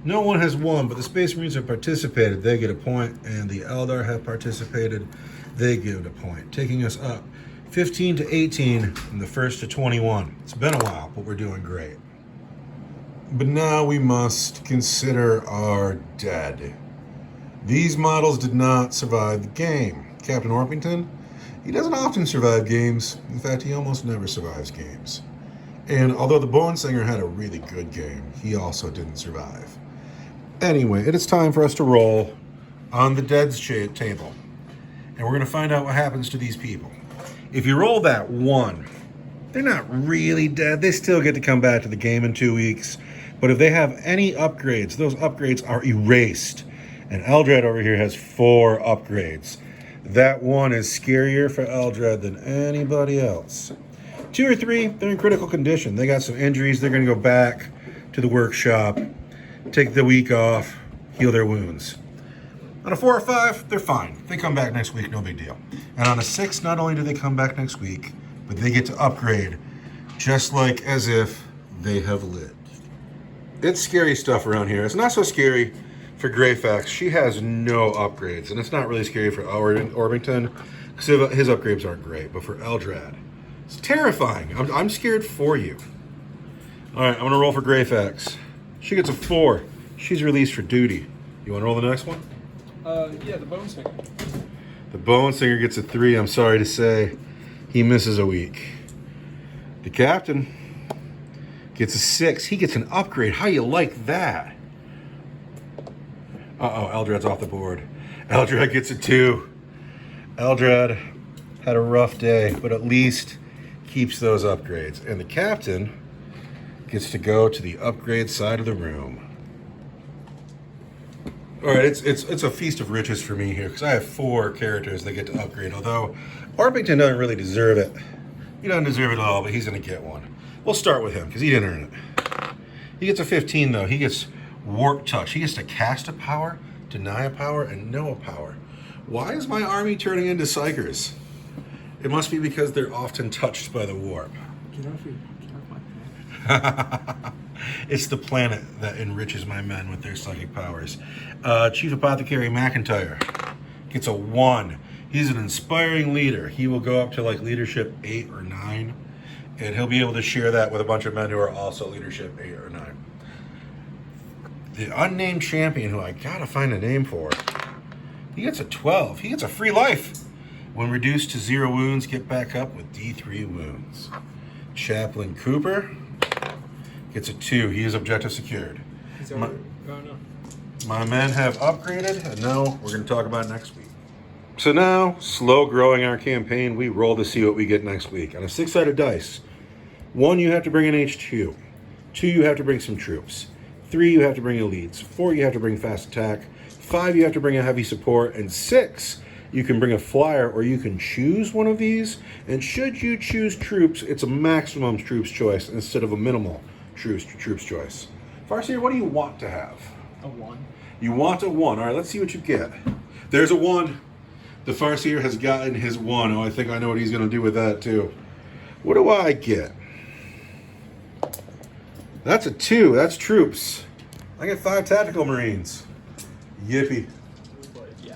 no one has won, but the Space Marines have participated. They get a point, and the Eldar have participated. They give a point, taking us up 15-18 from the first to 21. It's been a while, but we're doing great. But now we must consider our dead. These models did not survive the game. Captain Orpington, he doesn't often survive games. In fact, he almost never survives games. And although the Bone Singer had a really good game, he also didn't survive. Anyway, it is time for us to roll on the dead's table. And we're going to find out what happens to these people. If you roll that 1, they're not really dead. They still get to come back to the game in 2 weeks. But if they have any upgrades, those upgrades are erased. And Eldred over here has 4 upgrades. That 1 is scarier for Eldred than anybody else. 2 or 3, they're in critical condition. They got some injuries. They're going to go back to the workshop, take the week off, heal their wounds. On a 4 or 5, they're fine. They come back next week, no big deal. And on a 6, not only do they come back next week, but they get to upgrade just like as if they have lived. It's scary stuff around here. It's not so scary for Greyfax. She has no upgrades, and it's not really scary for Orbington because his upgrades aren't great. But for Eldrad, it's terrifying. I'm scared for you. All right, I'm gonna roll for Greyfax. She gets a 4. She's released for duty. You want to roll the next one? Yeah, the Bone Singer. The Bone Singer gets a 3. I'm sorry to say, he misses a week. The Captain gets a 6. He gets an upgrade. How you like that? Uh-oh, Eldrad's off the board. Eldrad gets a 2. Eldrad had a rough day, but at least keeps those upgrades. And the Captain gets to go to the upgrade side of the room. All right, it's a feast of riches for me here because I have 4 characters that get to upgrade, although Orbington doesn't really deserve it. He doesn't deserve it at all, but he's going to get one. We'll start with him because he didn't earn it. He gets a 15, though. He gets Warp Touch. He gets to cast a power, deny a power, and know a power. Why is my army turning into Psychers? It must be because they're often touched by the warp. Get off my planet. It's the planet that enriches my men with their psychic powers. Chief Apothecary McIntyre gets a 1. He's an inspiring leader. He will go up to like leadership 8 or 9, and he'll be able to share that with a bunch of men who are also leadership 8 or 9. The unnamed champion, who I gotta find a name for, he gets a 12. He gets a free life. When reduced to 0 wounds, get back up with D3 wounds. Chaplain Cooper gets a 2. He is objective secured. Oh, no. My men have upgraded, and now we're going to talk about it next week. So now, slow growing our campaign, we roll to see what we get next week. On a 6-sided dice, 1, you have to bring an H2. 2, you have to bring some troops. 3, you have to bring elites. 4, you have to bring fast attack. 5, you have to bring a heavy support. And 6, you can bring a flyer, or you can choose one of these. And should you choose troops, it's a maximum troops choice instead of a minimal troops choice. Farseer, what do you want to have? A 1. You want a 1. All right, let's see what you get. There's a 1. The Farseer has gotten his 1. Oh, I think I know what he's going to do with that, too. What do I get? That's a 2. That's troops. I get 5 tactical marines. Yippee. Yeah.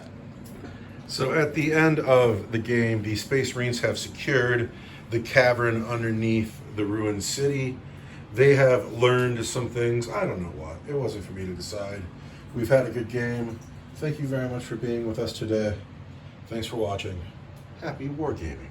So at the end of the game, the Space Marines have secured the cavern underneath the ruined city. They have learned some things. I don't know what. It wasn't for me to decide. We've had a good game. Thank you very much for being with us today. Thanks for watching. Happy wargaming.